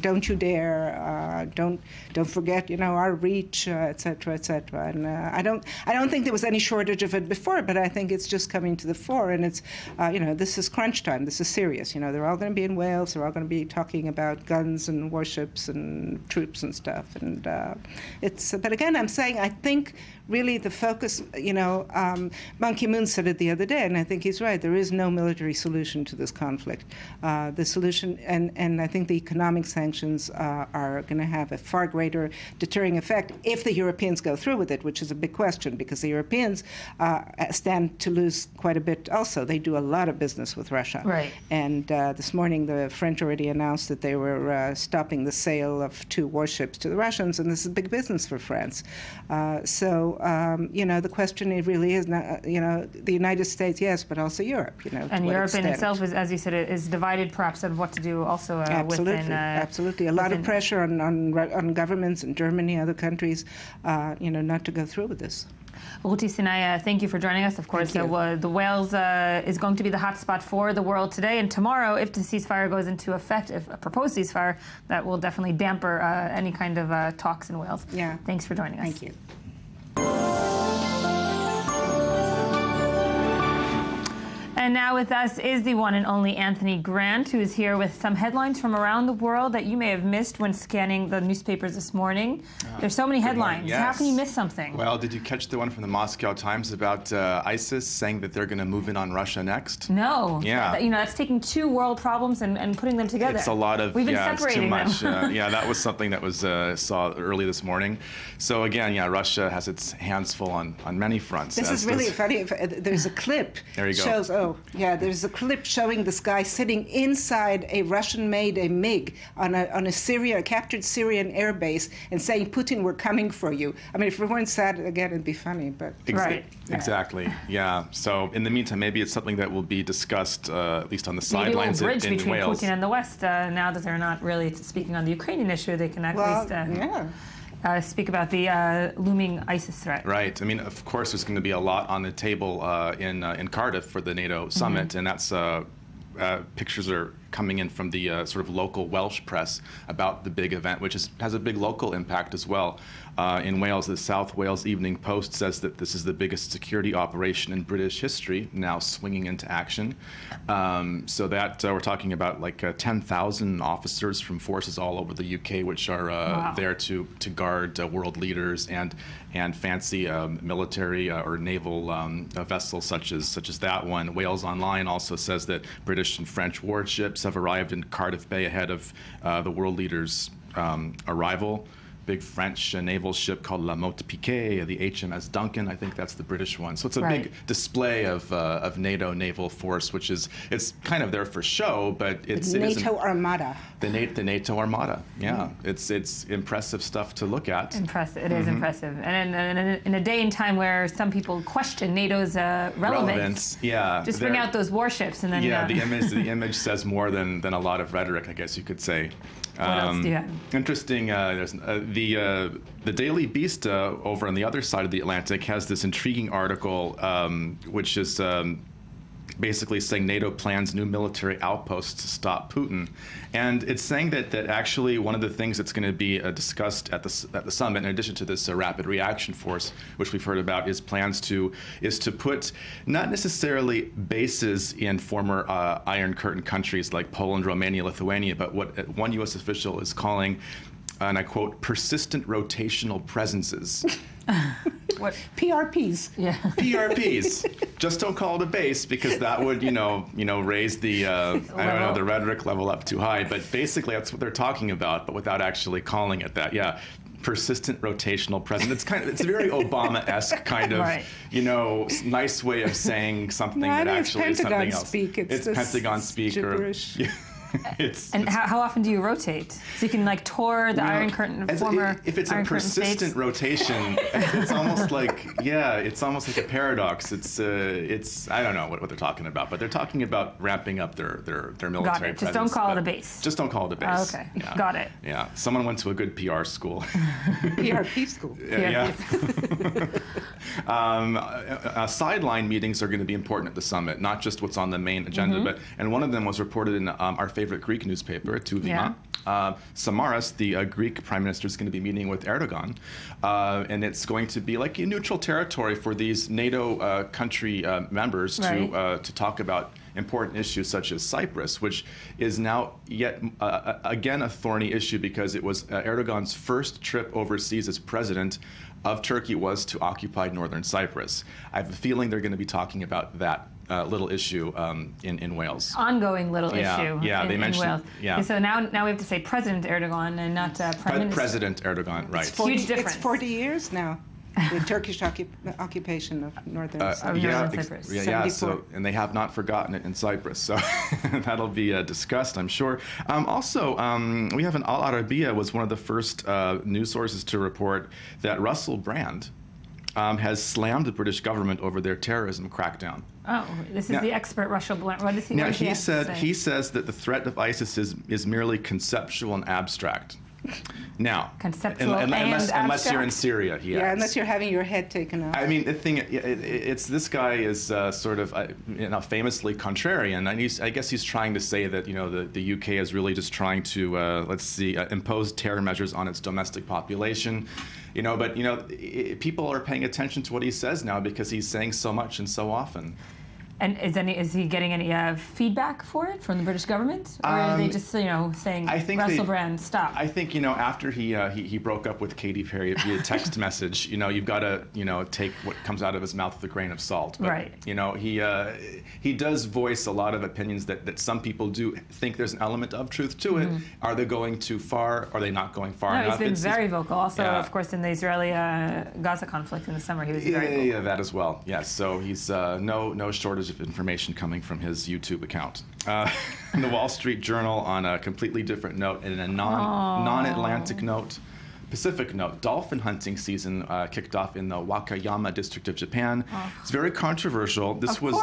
Don't you dare. Don't forget. Our reach, et cetera, et cetera. And I don't think there was any shortage of it before, but I think it's just coming to the fore. And it's, this is crunch time. This is serious. They're all going to be in Wales. They're all going to be talking about guns and warships and troops and stuff. And it's. But again, I'm saying I think really the focus. Ban Ki-moon said it the other day, and I think he's right. There is no military solution to this conflict. The solution, and I think the economic sanctions are going to have a far greater deterring effect if the Europeans go through with it, which is a big question because the Europeans stand to lose quite a bit also. They do a lot of business with Russia. Right. And this morning the French already announced that they were stopping the sale of 2 warships to the Russians, and this is big business for France. The question really is, not, the United States, yes, but also Europe. And Europe in itself is, as you said, is divided perhaps on what to do also within. Absolutely. A lot of pressure on governments in Germany, other countries, not to go through with this. Ruti Sinai, thank you for joining us. Of course, the Wales is going to be the hotspot for the world today and tomorrow. If the ceasefire goes into effect, if a proposed ceasefire, that will definitely damper any kind of talks in Wales. Yeah. Thanks for joining us. Thank you. And now with us is the one and only Anthony Grant, who is here with some headlines from around the world that you may have missed when scanning the newspapers this morning. There's so many headlines. Yes. How can you miss something? Well, did you catch the one from the Moscow Times about ISIS saying that they're going to move in on Russia next? No. Yeah. That's taking 2 world problems and putting them together. It's a lot of, We've been it's too separating much. them. That was something that was saw early this morning. So again, Russia has its hands full on many fronts. This is really funny. There's a clip. There you go. There's a clip showing this guy sitting inside a Russian-made MiG on a captured Syrian air base and saying, "Putin, we're coming for you." I mean, if we weren't sad again, it'd be funny, but right. Exactly. Yeah. So in the meantime, maybe it's something that will be discussed at least on the sidelines in Wales. Maybe a little bridge between Putin and the West. Now that they're not really speaking on the Ukrainian issue, they can at least speak about the looming ISIS threat. Right. I mean, of course, there's going to be a lot on the table in Cardiff for the NATO summit, and that's pictures are coming in from the sort of local Welsh press about the big event, which has a big local impact as well. In Wales, the South Wales Evening Post says that this is the biggest security operation in British history, now swinging into action. So that we're talking about like 10,000 officers from forces all over the UK, which are there to guard world leaders and fancy military or naval vessels such as that one. Wales Online also says that British and French warships have arrived in Cardiff Bay ahead of the world leaders' arrival. Big French naval ship called La Motte Piquet, the HMS Duncan, I think that's the British one. So it's a big display of NATO naval force, it's kind of there for show, but it's NATO Armada. The NATO Armada, yeah. It's impressive stuff to look at. Impressive, it is impressive. And in a day and time where some people question NATO's relevance, just bring out those warships and then... the image says more than a lot of rhetoric, I guess you could say. What else do you have? Interesting. There's the Daily Beast over on the other side of the Atlantic has this intriguing article, which is basically saying NATO plans new military outposts to stop Putin, and it's saying that actually one of the things that's going to be discussed at the summit, in addition to this rapid reaction force, which we've heard about, is to put not necessarily bases in former Iron Curtain countries like Poland, Romania, Lithuania, but what one U.S. official is calling, and I quote, persistent rotational presences. What? PRPs. Yeah. PRPs. Just don't call it a base because that would, raise the the rhetoric level up too high. But basically, that's what they're talking about, but without actually calling it that. Yeah. Persistent rotational presence. It's a very Obama-esque kind of, nice way of saying something that actually is something else. Speak. It's Pentagon speak. Gibberish. And how often do you rotate? So you can like tour the Iron Curtain, former if it's Iron a Curtain persistent states? rotation, it's almost like it's almost like a paradox. It's I don't know what they're talking about, but they're talking about ramping up their military Got it. presence. Just don't call it a base. Just don't call it a base. Okay. Got it. Yeah. Someone went to a good PR school. PRP school. Yeah. Sideline meetings are going to be important at the summit, not just what's on the main agenda, and one of them was reported in our favorite Greek newspaper, Touvima. Samaras, the Greek prime minister, is going to be meeting with Erdogan, and it's going to be like a neutral territory for these NATO country members to talk about important issues such as Cyprus, which is now yet again a thorny issue because it was Erdogan's first trip overseas as president of Turkey was to occupy northern Cyprus. I have a feeling they're going to be talking about that little issue in Wales. Ongoing little issue. Yeah, they mentioned. Wales. Yeah. So now we have to say President Erdogan and not Prime Minister. President Erdogan, right? Huge difference. It's 40 years now. The Turkish occupation of northern Cyprus. So and they have not forgotten it in Cyprus, so that'll be discussed, I'm sure. Also, we have Al Arabiya was one of the first news sources to report that Russell Brand has slammed the British government over their terrorism crackdown. Oh, this is the expert Russell Brand. What does he? Now he says that the threat of ISIS is merely conceptual and abstract. Now, conceptual unless you're in Syria, unless you're having your head taken off. I mean, the thing, it's this guy is sort of famously contrarian, and I guess he's trying to say that the UK is really just trying to impose terror measures on its domestic population, but people are paying attention to what he says now because he's saying so much and so often. And is he getting any feedback for it from the British government, or are they just saying Russell Brand stop? I think after he broke up with Katy Perry via text message, you've got to take what comes out of his mouth with a grain of salt. But, right. He does voice a lot of opinions that some people do think there's an element of truth to it. Are they going too far? Are they not going far enough? He's been very vocal. Also, of course, in the Israeli-Gaza conflict in the summer, he was very vocal. Yeah, that as well. Yes, so he's no shortage of information coming from his YouTube account. The Wall Street Journal, on a completely different note and a non-Atlantic note, Pacific note, dolphin hunting season kicked off in the Wakayama district of Japan. It's very controversial. This was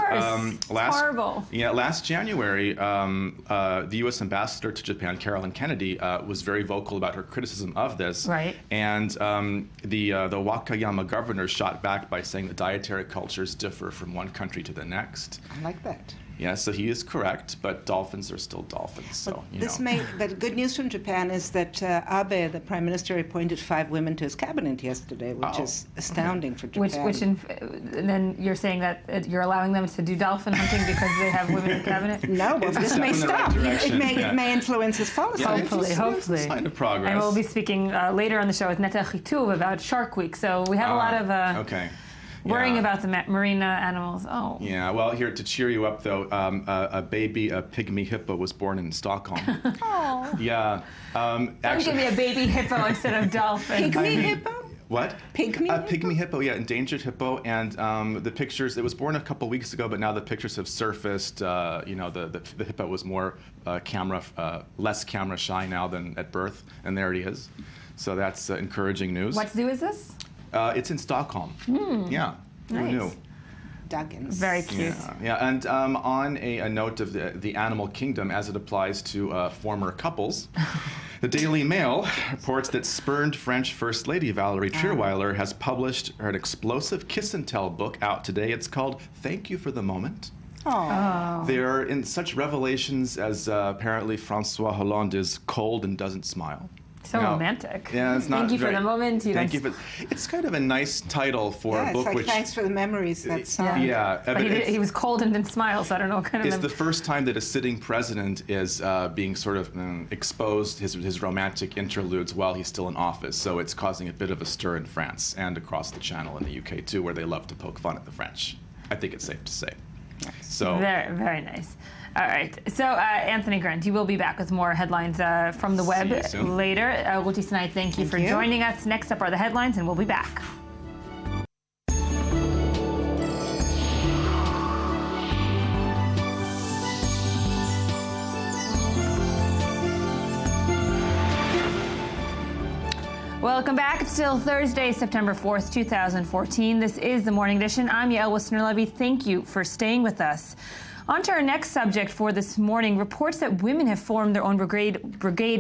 last January. The U.S. ambassador to Japan, Carolyn Kennedy, was very vocal about her criticism of this. Right. And the Wakayama governor shot back by saying that dietary cultures differ from one country to the next. I like that. Yeah, so he is correct, but dolphins are still dolphins. So But good news from Japan is that Abe, the prime minister, appointed 5 women to his cabinet yesterday, which is astounding for Japan. And then you're saying that you're allowing them to do dolphin hunting because they have women in the cabinet? No, well, this may stop. It may influence his policy. Hopefully. Sign of progress. And we'll be speaking later on the show with Neta Chituv about Shark Week. So we have a lot of worrying about the marine animals. Oh. Yeah, well, here to cheer you up, though, a pygmy hippo was born in Stockholm. Oh. Yeah. Don't give me a baby hippo instead of dolphin. Pygmy hippo? What? Pygmy hippo, yeah, endangered hippo. And the pictures, it was born a couple weeks ago, but now the pictures have surfaced. The hippo was more less camera shy now than at birth, and there he is. So that's encouraging news. What zoo is this? It's in Stockholm. Yeah. Nice. Who knew? Duggins. Very cute. Yeah. And on a note of the animal kingdom as it applies to former couples, the Daily Mail reports that spurned French First Lady Valérie Trierweiler has published an explosive kiss and tell book out today. It's called Thank You for the Moment. Oh. They're in such revelations as apparently François Hollande is cold and doesn't smile. So romantic. Yeah, it's not. Thank you for the moment. It's kind of a nice title for a book. It's like thanks for the memories. That song. Yeah, but he was cold and didn't smile, so I don't know what kind of. It's the first time that a sitting president is being sort of exposed his romantic interludes while he's still in office. So it's causing a bit of a stir in France and across the Channel in the UK too, where they love to poke fun at the French. I think it's safe to say. So very, very nice. All right. So, Anthony Grant, you will be back with more headlines from the web later. Ruti Snide, thank you for joining us. Next up are the headlines, and we'll be back. Welcome back. It's still Thursday, September 4th, 2014. This is the Morning Edition. I'm Yael Wisner-Levy. Thank you for staying with us. On to our next subject for this morning. Reports that women have formed their own brigade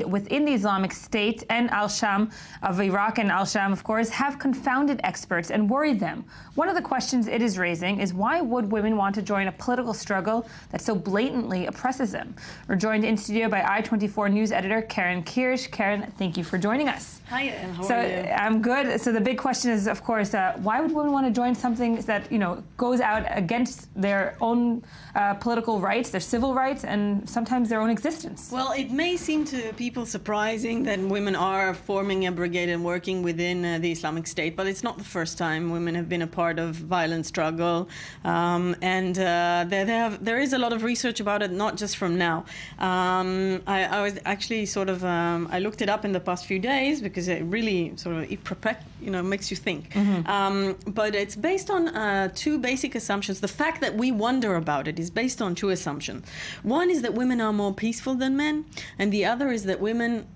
within the Islamic State and Al-Sham of Iraq and Al-Sham, of course, have confounded experts and worried them. One of the questions it is raising is why would women want to join a political struggle that so blatantly oppresses them? We're joined in studio by I-24 News editor Karen Kirsch. Karen, thank you for joining us. Hi, and how are you? I'm good. So the big question is, of course, why would women want to join something that, goes out against their own political rights, their civil rights, and sometimes their own existence? Well, it may seem to people surprising that women are forming a brigade and working within the Islamic State, but it's not the first time women have been a part of violent struggle. There is a lot of research about it, not just from now. I was actually I looked it up in the past few days because it really makes you think. Mm-hmm. But it's based on two basic assumptions. The fact that we wonder about it is based on two assumptions. One is that women are more peaceful than men, and the other is that women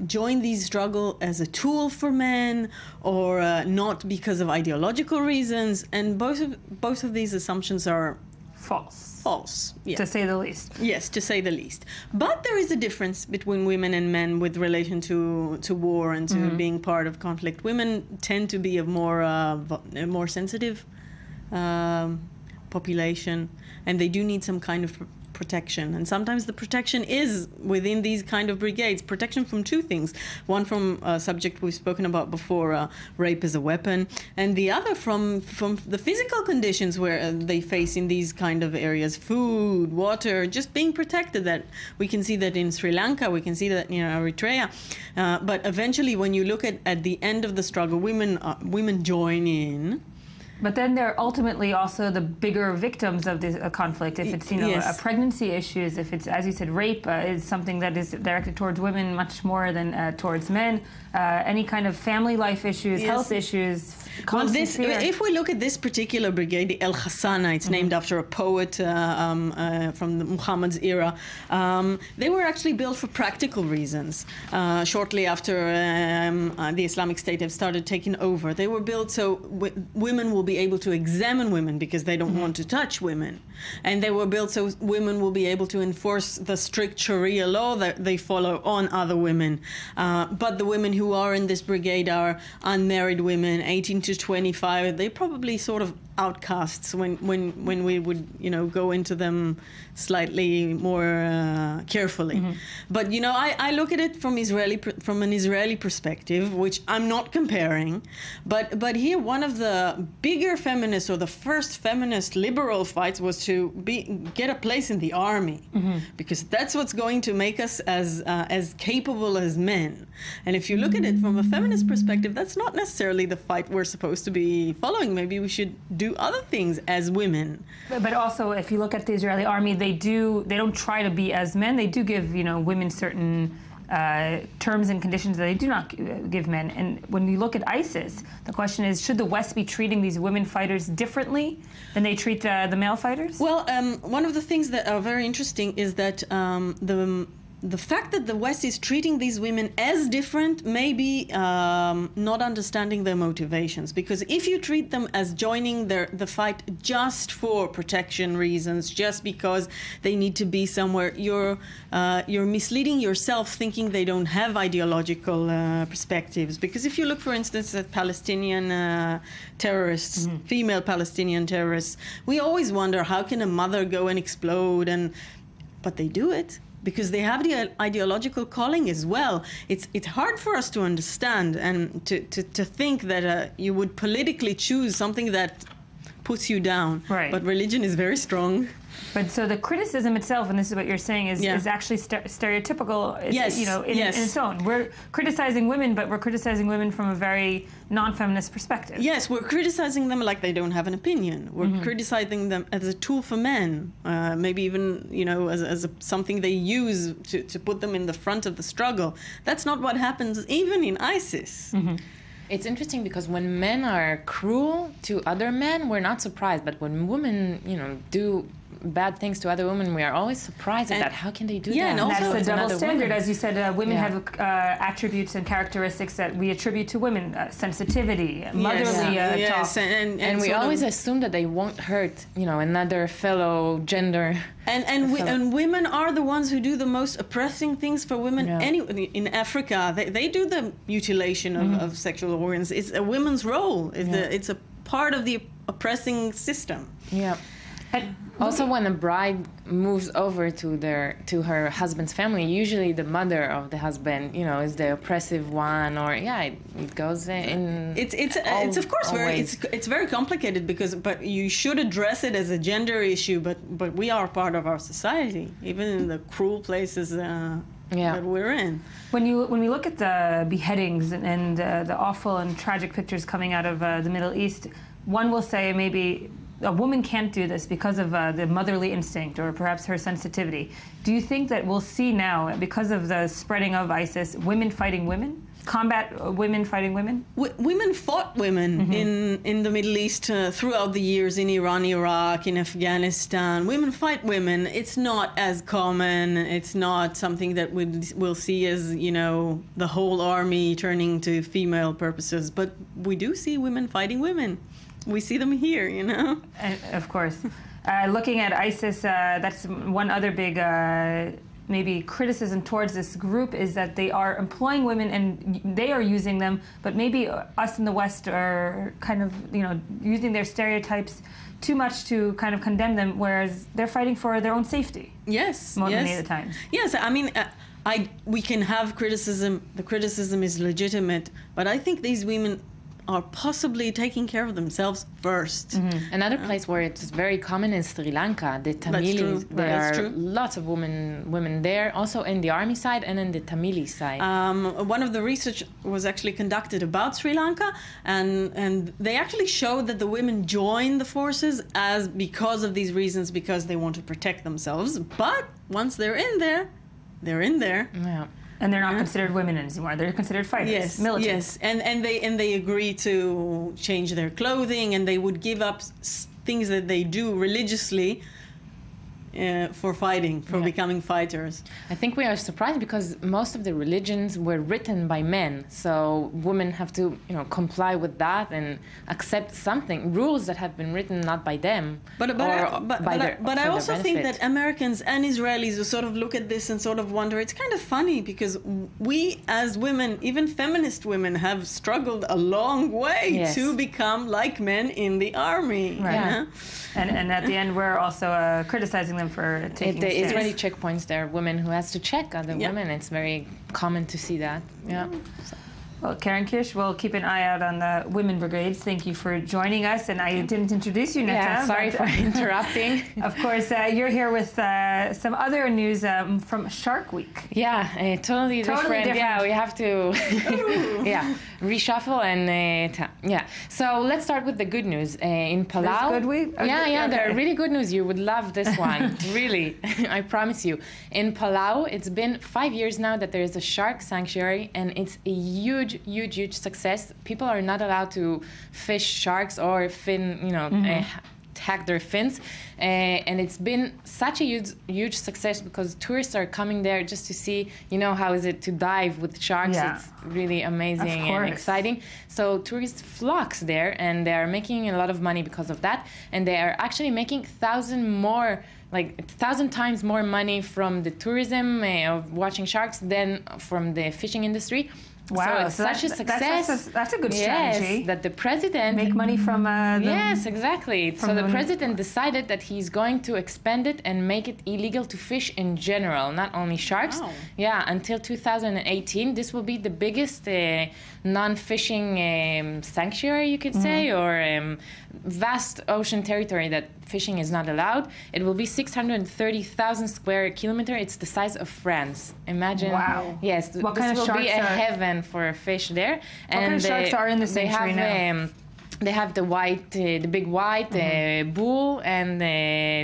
join these struggle as a tool for men, or not because of ideological reasons. And both of these assumptions are false. False, yes. To say the least. Yes, to say the least. But there is a difference between women and men with relation to war and to being part of conflict. Women tend to be a more sensitive population, and they do need some kind of protection. And sometimes the protection is within these kind of brigades. Protection from two things. One from a subject we've spoken about before, rape as a weapon, and the other from the physical conditions where they face in these kind of areas. Food, water, just being protected. That we can see that in Sri Lanka, we can see that in Eritrea. But eventually, when you look at the end of the struggle, women join in. But then they're ultimately also the bigger victims of this conflict. If it's, Yes. a pregnancy issues, if it's, as you said, rape is something that is directed towards women much more than towards men. Any kind of family life issues, Yes. health issues. Well, if we look at this particular brigade, the El Hassana, it's named after a poet from the Muhammad's era. They were actually built for practical reasons. Shortly after the Islamic State have started taking over, they were built so women will be able to examine women because they don't want to touch women. And they were built so women will be able to enforce the strict Sharia law that they follow on other women. But the women who are in this brigade are unmarried women, 18 to 25. They're probably sort of outcasts when we would go into them slightly more carefully. Mm-hmm. But I look at it from an Israeli perspective, which I'm not comparing. But here one of the bigger feminists, or the first feminist liberal fights, was to get a place in the army, because that's what's going to make us as capable as men. And if you look at it from a feminist perspective, that's not necessarily the fight we're supposed to be following. Maybe we should do other things as women. But also, if you look at the Israeli army, they don't try to be as men. They do give women certain terms and conditions that they do not give men. And when you look at ISIS, the question is, should the West be treating these women fighters differently than they treat the male fighters? Well, one of the things that are very interesting is that the fact that the West is treating these women as different may be not understanding their motivations. Because if you treat them as joining the fight just for protection reasons, just because they need to be somewhere, you're misleading yourself, thinking they don't have ideological perspectives. Because if you look, for instance, at Palestinian terrorists, female Palestinian terrorists, we always wonder, how can a mother go and explode? But they do it because they have the ideological calling as well. It's hard for us to understand and to think that you would politically choose something that puts you down. Right. But religion is very strong. But so the criticism itself, and this is what you're saying, is actually stereotypical. In its own. We're criticizing women, but we're criticizing women from a very non-feminist perspective. Yes, we're criticizing them like they don't have an opinion. We're criticizing them as a tool for men, maybe even as something they use to put them in the front of the struggle. That's not what happens even in ISIS. It's interesting because when men are cruel to other men, we're not surprised. But when women, do bad things to other women, we are always surprised at that. How can they do that? And also that's the double standard. Woman. As you said, women have attributes and characteristics that we attribute to women: sensitivity, motherly talk. And we always assume that they won't hurt, another fellow gender. And women are the ones who do the most oppressing things for women. In Africa, they do the mutilation of sexual organs. It's a women's role. It's a part of the oppressing system. Yeah. And also, when a bride moves over to her husband's family, usually the mother of the husband, is the oppressive one, or it goes in. It's of course it's very complicated but you should address it as a gender issue. But we are part of our society, even in the cruel places that we're in. When we look at the beheadings and the awful and tragic pictures coming out of the Middle East, one will say maybe a woman can't do this because of the motherly instinct or perhaps her sensitivity. Do you think that we'll see now, because of the spreading of ISIS, women fighting women? Combat women fighting women? Women fought women in the Middle East throughout the years, in Iran, Iraq, in Afghanistan. Women fight women. It's not as common. It's not something that we'll see as, the whole army turning to female purposes. But we do see women fighting women. We see them here, Of course. Looking at ISIS, that's one other big maybe criticism towards this group, is that they are employing women and they are using them, but maybe us in the West are kind of, using their stereotypes too much to kind of condemn them, whereas they're fighting for their own safety. Yes. Many of the times. Yes, I mean, we can have criticism. The criticism is legitimate, but I think these women are possibly taking care of themselves first. Another place where it's very common is Sri Lanka. The Tamilis, there are lots of women there, also in the army side and in the Tamili side. One of the research was actually conducted about Sri Lanka, and they actually showed that the women join the forces because of these reasons, because they want to protect themselves. But once they're in there, they're in there. Yeah. And they're not considered women anymore. They're considered fighters, militants. Yes, and they agree to change their clothing, and they would give up things that they do religiously for fighting, for becoming fighters. I think we are surprised because most of the religions were written by men, so women have to, comply with that and accept rules that have been written not by them. But I also think that Americans and Israelis will sort of look at this and sort of wonder. It's kind of funny because we, as women, even feminist women, have struggled a long way to become like men in the army. Right. Yeah. And at the end, we're also criticizing them for taking the Israeli checkpoints. There are women who has to check other women. It's very common to see that. Yeah. Well, Karen Kish, we'll keep an eye out on the women brigades. Thank you for joining us. And I didn't introduce you, Netta. Yeah, sorry for interrupting. Of course, you're here with some other news from Shark Week. Yeah, totally different. Yeah, we have to reshuffle and So let's start with the good news. In Palau. Good week? There are really good news. You would love this one. Really, I promise you. In Palau, it's been 5 years now that there is a shark sanctuary, and it's a huge success. People are not allowed to fish sharks or hack their fins, and it's been such a huge success because tourists are coming there just to see, how is it to dive with sharks. It's really amazing and exciting. So tourists flocks there, and they are making a lot of money because of that, and they are actually making 1,000 times more money from the tourism of watching sharks than from the fishing industry. Wow, so it's such a success. That's a good strategy. Yes, that the president make money from Yes, exactly. So the president decided that he's going to expand it and make it illegal to fish in general, not only sharks. Wow. Yeah, until 2018, this will be the biggest non-fishing sanctuary, you could say, or vast ocean territory that fishing is not allowed. It will be 630,000 square kilometers. It's the size of France. Imagine. Wow. Yes. What kind of sharks will be a heaven for a fish there. What kind of sharks are in the sanctuary now? They have the big white bull, and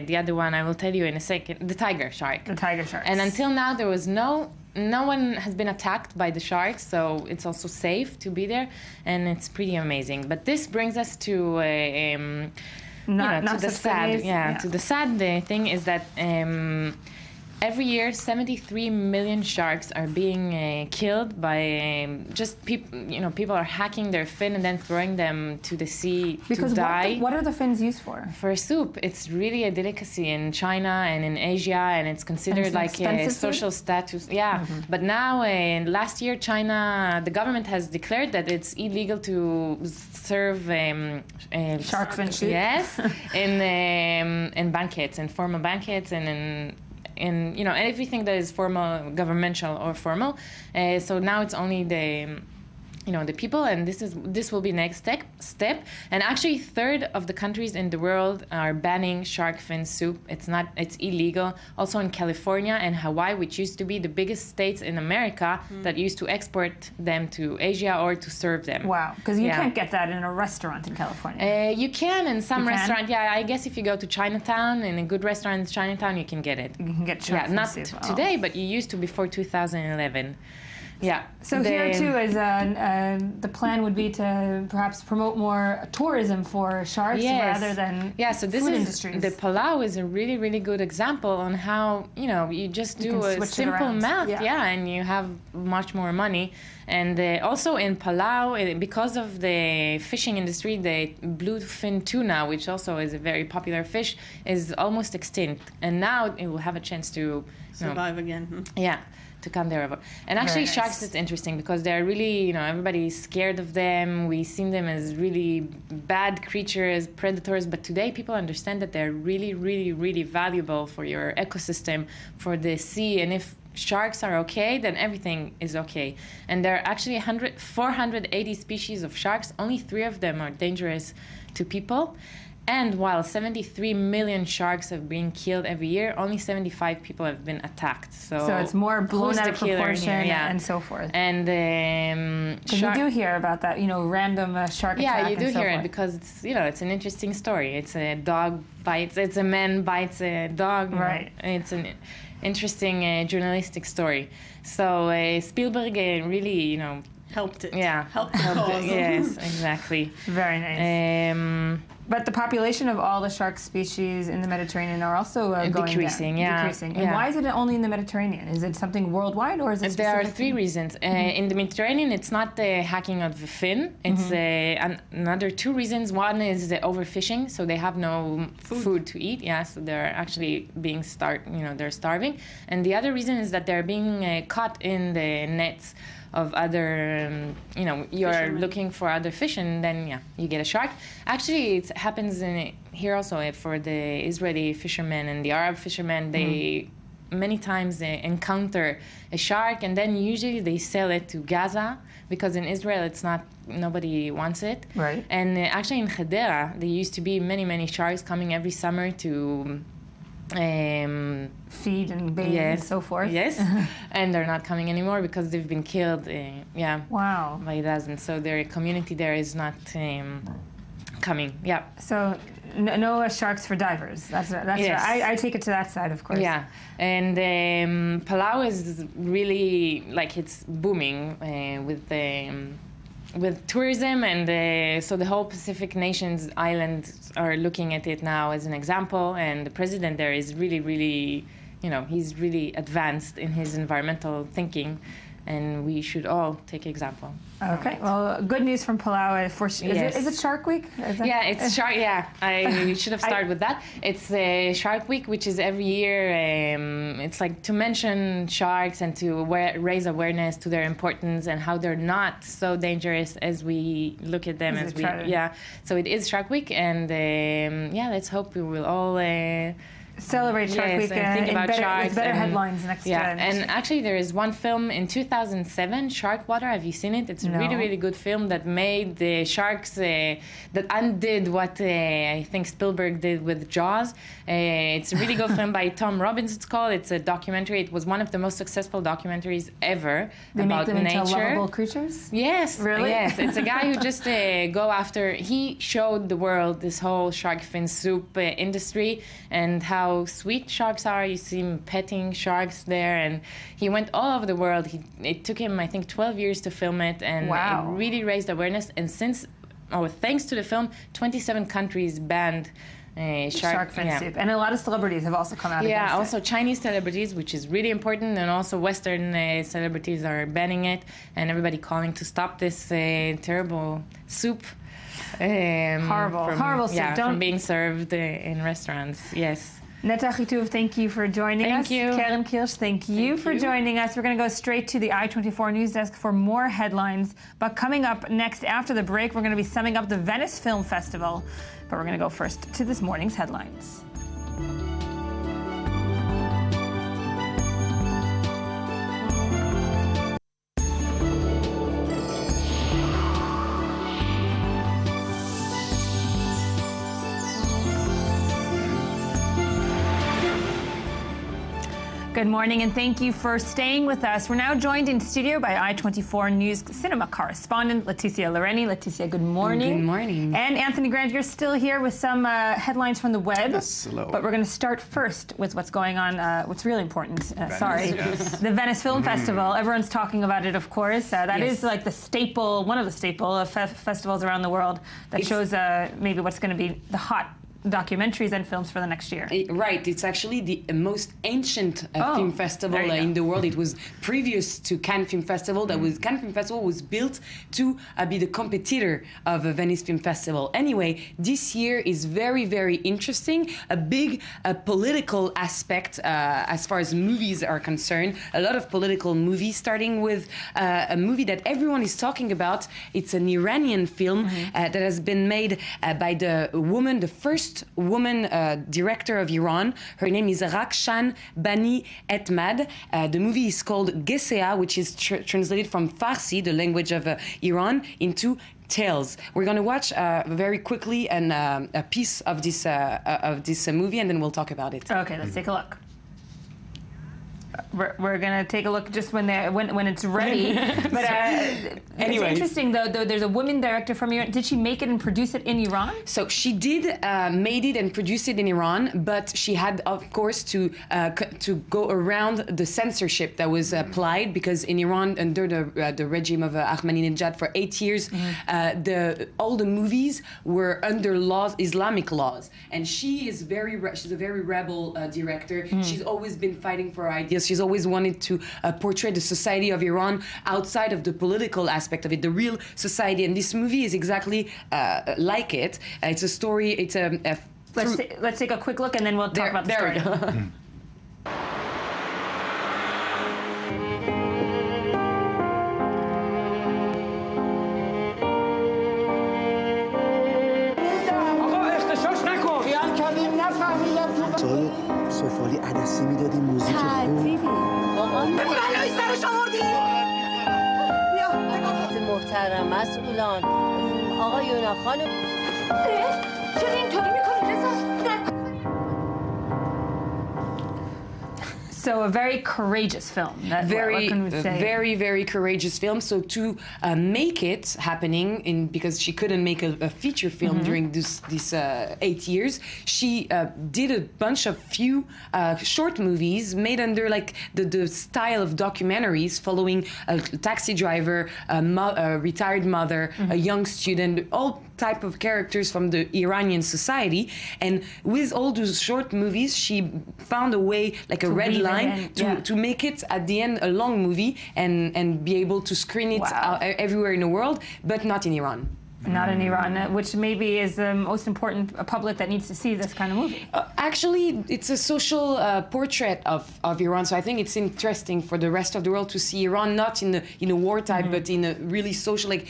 the other one I will tell you in a second, the tiger shark. The tiger shark. And until now there was no one has been attacked by the sharks, so it's also safe to be there, and it's pretty amazing. But this brings us to Not to the sad, subsidies? to the sad thing is that every year 73 million sharks are being killed by just people. People are hacking their fin and then throwing them to the sea to die. What are the fins used for? For soup. It's really a delicacy in China and in Asia, and it's considered like a social status. Yeah, but now last year China, the government has declared that it's illegal to serve shark fin soup. Yes, in banquets, in formal banquets, and in everything that is formal, governmental or formal. So now it's only the people, and this will be next step. And actually, 1/3 of the countries in the world are banning shark fin soup. It's illegal. Also in California and Hawaii, which used to be the biggest states in America that used to export them to Asia or to serve them. Wow, because you can't get that in a restaurant in California. You can in some restaurant. Yeah, I guess if you go to Chinatown, in a good restaurant in Chinatown, you can get it. You can get shark fin soup. Not today, but you used to before 2011. Yeah. So here too is the plan would be to perhaps promote more tourism for sharks rather than so this food is industries. The PALAU is a really, really good example on how you just do a simple math, and you have much more money. And also in Palau, because of the fishing industry, the bluefin tuna, which also is a very popular fish, is almost extinct. And now it will have a chance to survive again. Yeah. To come there. And actually sharks is interesting because they're really, everybody's scared of them. We see them as really bad creatures, predators, but today people understand that they're really, really, really valuable for your ecosystem, for the sea. And if sharks are okay, then everything is okay. And there are actually 480 species of sharks. Only 3 of them are dangerous to people. And while 73 million sharks have been killed every year, only 75 people have been attacked. So it's more blown out of proportion and so forth. And you do hear about that, random shark attack. Yeah, you do hear it because it's it's an interesting story. It's a dog bites. It's a man bites a dog. Right. It's an interesting journalistic story. So Spielberg really helped it. Yeah, helped the cause. Yes, exactly. Very nice. But the population of all the shark species in the Mediterranean are also going decreasing. Down. Decreasing. And why is it only in the Mediterranean? Is it something worldwide, or is it? There are 3 reasons. In the Mediterranean, it's not the hacking of the fin. It's another 2 reasons. One is the overfishing, so they have no food to eat. Yeah, so they're actually being they're starving. And the other reason is that they're being caught in the nets of other, you're fishermen. Looking for other fish, and then you get a shark. Actually, it happens here also for the Israeli fishermen and the Arab fishermen. They many times they encounter a shark, and then usually they sell it to Gaza because in Israel nobody wants it. Right. And actually in Hadera, there used to be many sharks coming every summer to feed and bathe and so forth. Yes, and they're not coming anymore because they've been killed. Wow. By dozens. So their community there is not coming. Yeah. So no sharks for divers. That's yes. Right. I take it to that side, of course. Yeah, and Palau is really it's booming with tourism, and so the whole Pacific nations islands are looking at it now as an example, and the president there is really, really, he's really advanced in his environmental thinking, and we should all take example. Okay, well, good news from Palau. Is it Shark Week? It's Shark. Yeah, I should have started with that. It's Shark Week, which is every year. It's to mention sharks and to raise awareness to their importance and how they're not so dangerous as we look at them. So it is Shark Week, and let's hope we will all. Celebrate Shark Week and think about sharks. With better headlines next year. And actually there is one film in 2007, Shark Water. Have you seen it? It's a really, really good film that made the sharks, that undid what I think Spielberg did with Jaws. It's a really good film by Tom Robbins, it's called. It's a documentary. It was one of the most successful documentaries ever about nature. They make them into lovable creatures? Yes. Really? Yes. It's a guy who just he showed the world this whole shark fin soup industry and how sweet sharks are. You see him petting sharks there, and he went all over the world. It took him, I think, 12 years to film it, and it really raised awareness. And since thanks to the film, 27 countries banned shark fin soup. And a lot of celebrities have also come out against it. Yeah, also Chinese celebrities, which is really important, and also Western celebrities are banning it, and everybody calling to stop this terrible soup. Horrible soup. Yeah, from being served in restaurants. Yes. Netta Chituv, thank you for joining us. Thank you. Karen Kirsch, thank you for joining us. We're going to go straight to the I-24 news desk for more headlines. But coming up next after the break, we're going to be summing up the Venice Film Festival. But we're going to go first to this morning's headlines. Good morning, and thank you for staying with us. We're now joined in studio by I-24 News cinema correspondent Leticia Loreni. Leticia, good morning. Good morning. And Anthony Grant, you're still here with some headlines from the web. Yes, hello. But we're going to start first with what's going on, what's really important. The Venice Film Festival. Everyone's talking about it, of course. That is like the staple, one of the staple of festivals around the world that shows maybe what's going to be the hot documentaries and films for the next year. Right, it's actually the most ancient film festival in the world. It was previous to Cannes Film Festival. Cannes Film Festival was built to be the competitor of Venice Film Festival. Anyway, this year is very, very interesting. A big political aspect as far as movies are concerned. A lot of political movies, starting with a movie that everyone is talking about. It's an Iranian film that has been made by the first woman director of Iran. Her name is Rakshan Bani Etmad. The movie is called Gesea, which is translated from Farsi, the language of Iran, into Tales. We're going to watch very quickly a piece of this movie, and then we'll talk about it. Okay, let's take a look. We're gonna take a look just when it's ready. But anyway, it's interesting though. There's a woman director from Iran. Did she make it and produce it in Iran? So she did made it and produce it in Iran, but she had, of course, to go around the censorship that was applied, because in Iran, under the regime of Ahmadinejad for 8 years, all the movies were under Islamic laws, and she's a very rebel director. She's always been fighting for her ideas. She's always wanted to portray the society of Iran outside of the political aspect of it, the real society. And this movie is exactly like it. It's a story. It's Let's take a quick look, and then we'll talk about the story. There we go. سفالی عدسی میدادیم موزیک خوب بلایی سرش آوردی محترم مسئولان آقا یونا خانم چرا اینطوری میکنی رضا So a very courageous film. What can we say? Very, very courageous film. So to make it happening, because she couldn't make a feature film during these 8 years, she did a bunch of few short movies made under like the style of documentaries, following a taxi driver, a retired mother, a young student, all type of characters from the Iranian society. And with all those short movies, she found a way, like a red line, to make it at the end a long movie and be able to screen it everywhere in the world, but not in Iran. Not in Iran, which maybe is the most important public that needs to see this kind of movie. Actually, it's a social portrait of Iran, so I think it's interesting for the rest of the world to see Iran not in a wartime, but in a really social. Like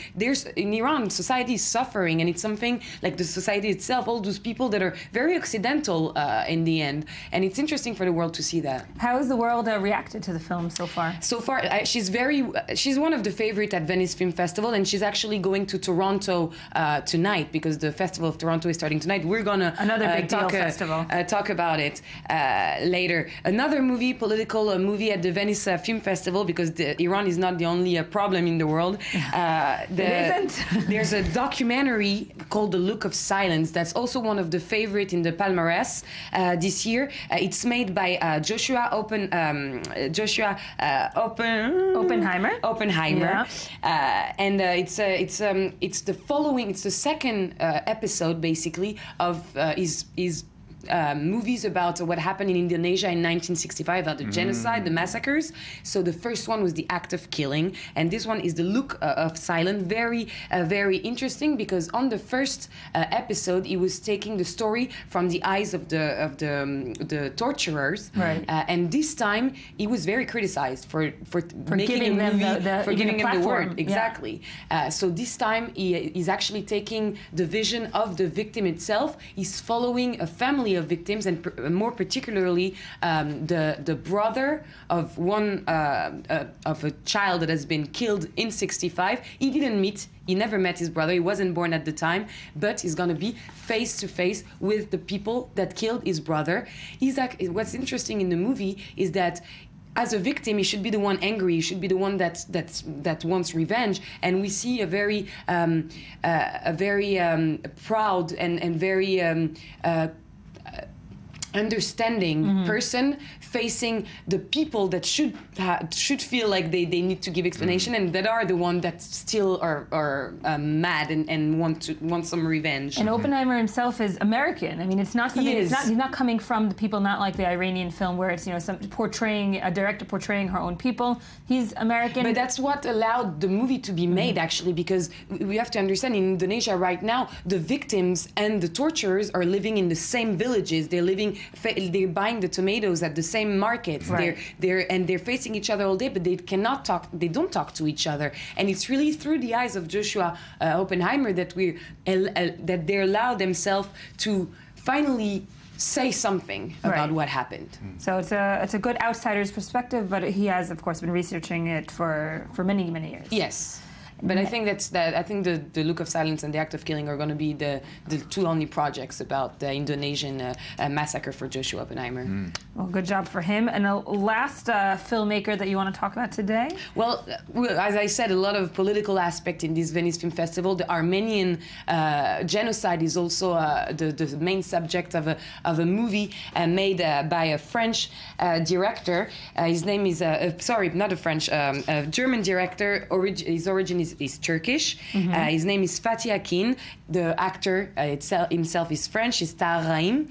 in Iran, society is suffering, and it's something like the society itself. All those people that are very occidental in the end, and it's interesting for the world to see that. How has the world reacted to the film so far? So far, she's one of the favorite at Venice Film Festival, and she's actually going to Toronto tonight, because the Festival of Toronto is starting tonight. We're gonna talk about it later. Another political movie at the Venice Film Festival, because Iran is not the only problem in the world. It isn't. There's a documentary called The Look of Silence that's also one of the favorite in the palmarès this year. It's made by Joshua Oppenheimer. Yeah. And it's the following. It's the second episode, basically, of his movies about what happened in Indonesia in 1965, about the genocide, the massacres. So the first one was the act of killing, and this one is the look of silence. Very, very interesting, because on the first episode, he was taking the story from the eyes of the torturers, right. And this time he was very criticized for making giving a them movie, for giving them the word. Yeah. Exactly. So this time he's actually taking the vision of the victim itself. He's following a family of victims, and more particularly the brother of one of a child that has been killed in 65. He never met his brother. He wasn't born at the time, but he's going to be face to face with the people that killed his brother. What's interesting in the movie is that as a victim, he should be the one angry. He should be the one that wants revenge. And we see a very proud and very understanding person facing the people that should feel like they need to give explanation, and that are the one that still are mad and want some revenge. And Oppenheimer himself is American. I mean, it's not something. He's not coming from the people, not like the Iranian film where it's some a director portraying her own people. He's American. But that's what allowed the movie to be made, actually, because we have to understand, in Indonesia right now, the victims and the torturers are living in the same villages. They're buying the tomatoes at the same markets. Right. They're facing each other all day, but they cannot talk. They don't talk to each other. And it's really through the eyes of Joshua Oppenheimer that they allow themselves to finally say something about what happened. So it's a good outsider's perspective, but he has, of course, been researching it for many, many years. Yes. But I think I think the Look of Silence and the Act of Killing are going to be the two only projects about the Indonesian massacre for Joshua Oppenheimer. Well, good job for him. And a last filmmaker that you want to talk about today? Well, as I said, a lot of political aspect in this Venice Film Festival. The Armenian genocide is also the main subject of a movie made by a French director. His name is not a French, a German director. His origin is Turkish. His name is Fatih Akin. The actor himself is French, is Tahar Rahim.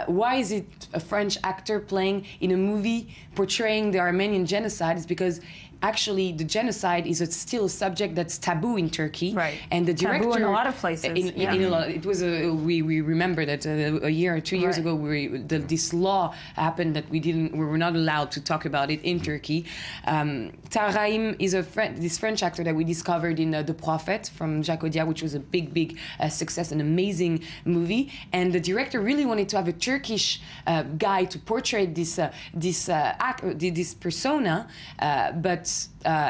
Why is it a French actor playing in a movie portraying the Armenian genocide? Is because actually the genocide is still a subject that's taboo in Turkey. Right. And the director, taboo in a lot of places. In a lot, it was we remember that a year or 2 years ago this law happened that we were not allowed to talk about it in Turkey. Tahar Rahim is this French actor that we discovered in The Prophet from Jacques Audiard, which was a big success, an amazing movie. And the director really wanted to have a Turkish guy to portray this persona, but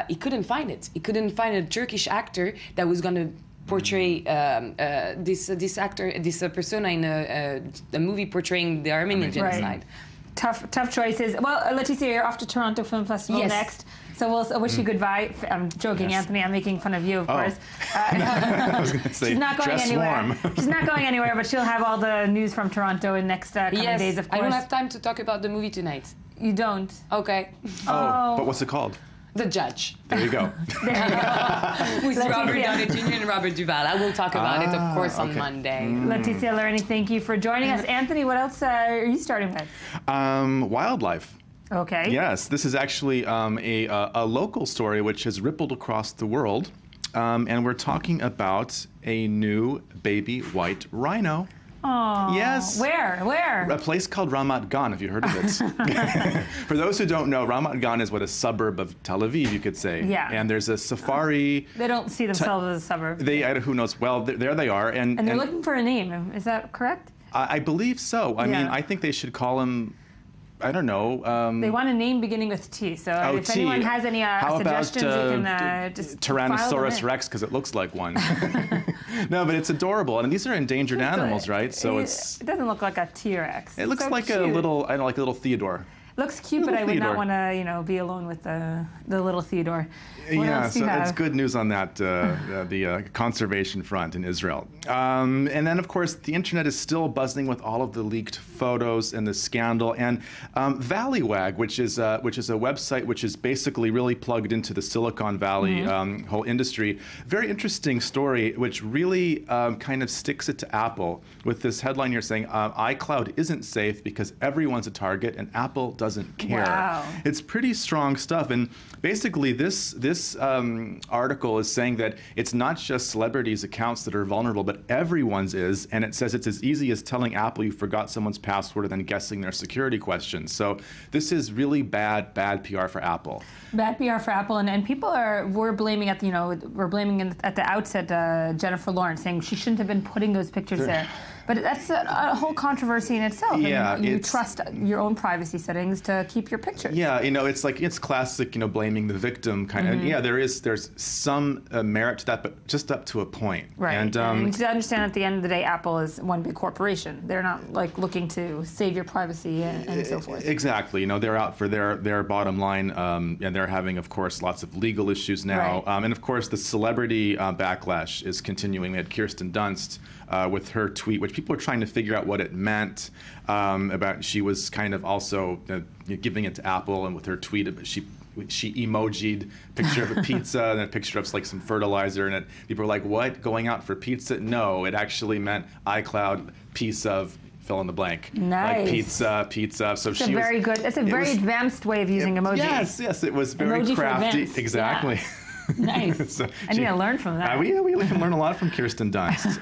he couldn't find it. He couldn't find a Turkish actor that was going to portray this persona in a movie portraying the Armenian genocide. Tough choices. Well, Laetitia, you're off to Toronto Film Festival next. So we'll wish you goodbye. I'm joking, Anthony. I'm making fun of you, of course. I was going to say, she's not going dress anywhere. warm. She's not going anywhere, but she'll have all the news from Toronto in next coming days, of course. I don't have time to talk about the movie tonight. You don't? Okay. But what's it called? The Judge. There you go. With Robert Downey Jr. and Robert Duvall. I will talk about it, of course, on Monday. Laetitia Lerny, thank you for joining us. Anthony, what else are you starting with? Wildlife. Okay. Yes, this is actually a local story which has rippled across the world. And we're talking about a new baby white rhino. Oh, yes. Where? A place called Ramat Gan, have you heard of it? For those who don't know, Ramat Gan is a suburb of Tel Aviv, you could say. Yeah. And there's a safari. They don't see themselves as a suburb. Who knows? Well, there they are. And they're looking for a name. Is that correct? I believe so. I mean, I think they should call him, I don't know. They want a name beginning with T. So if T. anyone has any suggestions, you can just Tyrannosaurus Rex, because it looks like one. No, but it's adorable, and these are endangered animals, right? So it doesn't look like a T-Rex. It looks like a little, like a little Theodore. Looks cute, but I would not want to, be alone with the little Theodore. What else do you have? It's good news on that, the conservation front in Israel. And then, of course, the internet is still buzzing with all of the leaked photos and the scandal. And Valleywag, which is a website which is basically really plugged into the Silicon Valley whole industry. Very interesting story, which really kind of sticks it to Apple with this headline here saying iCloud isn't safe because everyone's a target and Apple doesn't care. Wow. It's pretty strong stuff. And basically, this article is saying that it's not just celebrities' accounts that are vulnerable, but everyone's is. And it says it's as easy as telling Apple you forgot someone's password and then guessing their security questions. So this is really bad PR for Apple. Bad PR for Apple, and people we're blaming at the outset Jennifer Lawrence, saying she shouldn't have been putting those pictures there. But that's a whole controversy in itself. Yeah, and you trust your own privacy settings to keep your pictures. Yeah, it's classic, blaming the victim kind of. Yeah, there's some merit to that, but just up to a point. Right. And to understand, at the end of the day, Apple is one big corporation. They're not looking to save your privacy and so forth. Exactly. They're out for their bottom line, and they're having, of course, lots of legal issues now. Right. And of course, the celebrity backlash is continuing. We had Kirsten Dunst with her tweet, which people are trying to figure out what it meant. About she was kind of also giving it to Apple, and with her tweet, she emojied a picture of a pizza and a picture of some fertilizer, and people were like, "What? Going out for pizza?" No, it actually meant iCloud piece of fill in the blank. Nice. Like pizza. So it's very good. It's a very advanced way of using emoji. Yes, it was very emoji crafty. For exactly. Yeah. Nice. So I need to learn from that. We can learn a lot from Kirsten Dunst.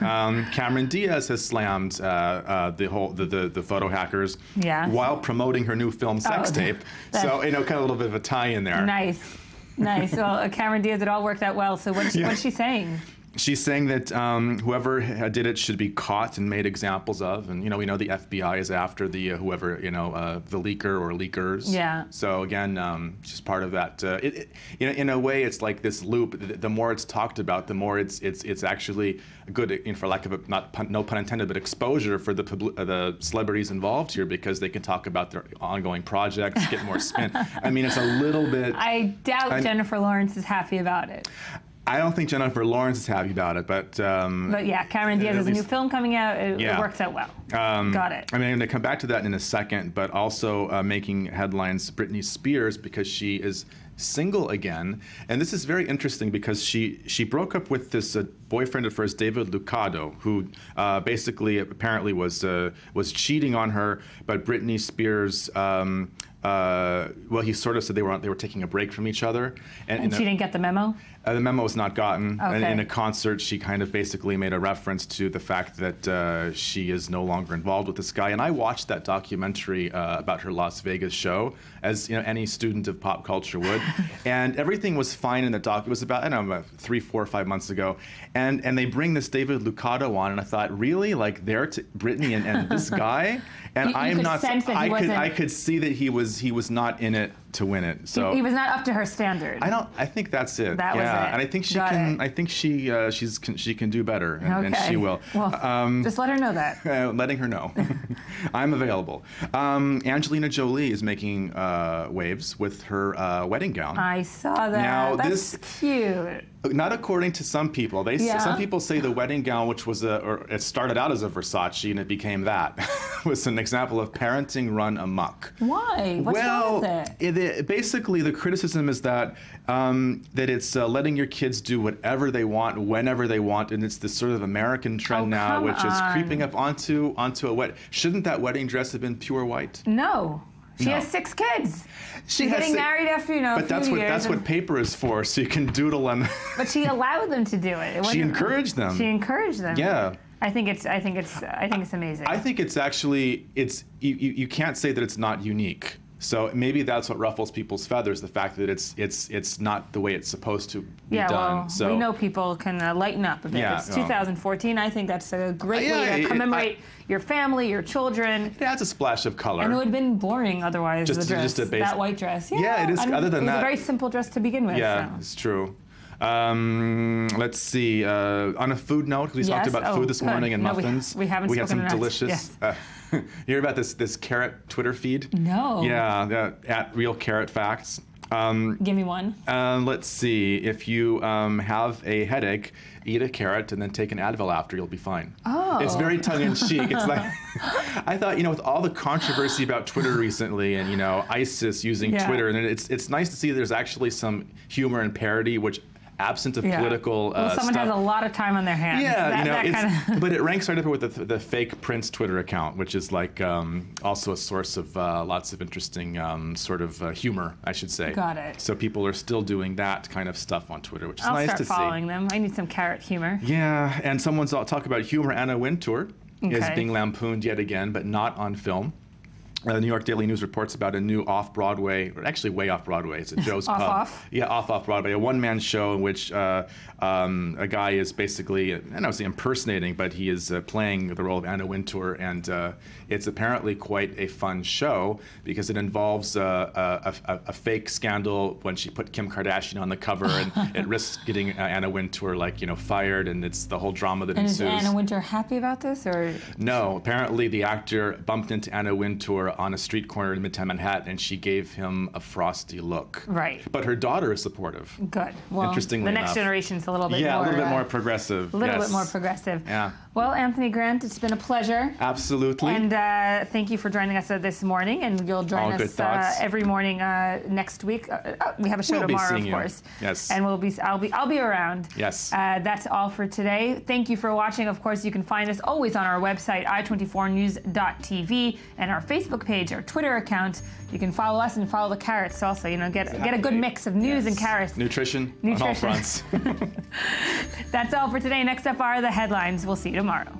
Cameron Diaz has slammed the photo hackers while promoting her new film Sex Tape. So kind of a little bit of a tie-in there. Nice. Well, Cameron Diaz, it all worked out well. So what's she saying? She's saying that whoever did it should be caught and made examples of, and we know the FBI is after the whoever the leaker or leakers. Yeah. So again, just part of that. In a way, it's like this loop. The more it's talked about, the more it's actually good, for lack of no pun intended, but exposure for the celebrities involved here, because they can talk about their ongoing projects, get more spin. I mean, it's a little bit. I doubt Jennifer Lawrence is happy about it. I don't think Jennifer Lawrence is happy about it, but yeah, Cameron Diaz has a new film coming out. It works out well. Got it. I mean, I'm going to come back to that in a second, but also making headlines, Britney Spears, because she is single again, and this is very interesting because she broke up with this boyfriend at first, David Lucado, who basically apparently was cheating on her, but Britney Spears. He sort of said they were taking a break from each other, and she didn't get the memo. The memo was not gotten. Okay. And in a concert, she kind of basically made a reference to the fact that she is no longer involved with this guy. And I watched that documentary about her Las Vegas show, as any student of pop culture would. And everything was fine in the doc. It was about 3, 4, 5 months ago. And they bring this David Lucado on, and I thought, really, Britney and this guy? And I could see that he was not in it to win it. So he was not up to her standard. I think that's it. That was it. And I think she can. I think she can do better, and she will. Well, just let her know that. Letting her know. I'm available. Angelina Jolie is making waves with her wedding gown. I saw that. Now, that's cute. Not according to some people. Some people say the wedding gown, which was it started out as a Versace and it became that, was an example of parenting run amok. Why? What's wrong with it? Basically, the criticism is that it's letting your kids do whatever they want, whenever they want, and it's this sort of American trend now, which is creeping up onto a wedding. Shouldn't that wedding dress have been pure white? No. She has 6 kids. She's getting married after But that's what paper is for, so you can doodle on. But she allowed them to do it. She encouraged them. Yeah. I think it's amazing. I think it's actually you can't say that it's not unique. So maybe that's what ruffles people's feathers, the fact that it's not the way it's supposed to be done. Well, so we know people can lighten up a bit. Yeah, it's 2014. I think that's a great way to commemorate your family, your children. It adds a splash of color. And it would have been boring otherwise, the dress, that white dress. Yeah, it is. Other than that, it was a very simple dress to begin with. Yeah, so. it's true. Let's see. On a food note, because we talked about food this morning and muffins. We haven't We had some spoken delicious. You hear about this carrot Twitter feed? No. Yeah, at Real Carrot Facts. Give me one. Let's see. If you have a headache, eat a carrot and then take an Advil after. You'll be fine. Oh. It's very tongue-in-cheek. It's like I thought, with all the controversy about Twitter recently, and ISIS using Twitter, and it's nice to see there's actually some humor and parody, which. Absent of political someone stuff. has a lot of time on their hands. Yeah, but it ranks right up with the fake Prince Twitter account, which is like also a source of lots of interesting sort of humor, I should say. Got it. So people are still doing that kind of stuff on Twitter, which is nice to see. I'll start following them. I need some carrot humor. Yeah, and someone's talk about humor. Anna Wintour is being lampooned yet again, but not on film. The New York Daily News reports about a new off-Broadway, or actually way off-Broadway. It's at Joe's Pub. Off? Yeah, off-Broadway. A one-man show in which a guy is basically, I don't know if he's impersonating, but he is playing the role of Anna Wintour, and it's apparently quite a fun show because it involves a fake scandal when she put Kim Kardashian on the cover, and it risks getting Anna Wintour fired, and it's the whole drama that ensues. And is Anna Wintour happy about this, or? No, apparently the actor bumped into Anna Wintour on a street corner in Midtown Manhattan, and she gave him a frosty look. Right. But her daughter is supportive. Good. Well, interestingly the next enough. generation's a little bit more. Yeah, a little bit more progressive. A little bit more progressive. Yeah. Well, Anthony Grant, it's been a pleasure. Absolutely. And thank you for joining us this morning, and you'll join us every morning next week. We have a show tomorrow, of course. Yes. And I'll be around. Yes. That's all for today. Thank you for watching. Of course, you can find us always on our website, i24news.tv, and our Facebook page, our Twitter account. You can follow us and follow the carrots also. Get a good mix of news and carrots. Nutrition on all fronts. That's all for today. Next up are the headlines. We'll see you tomorrow.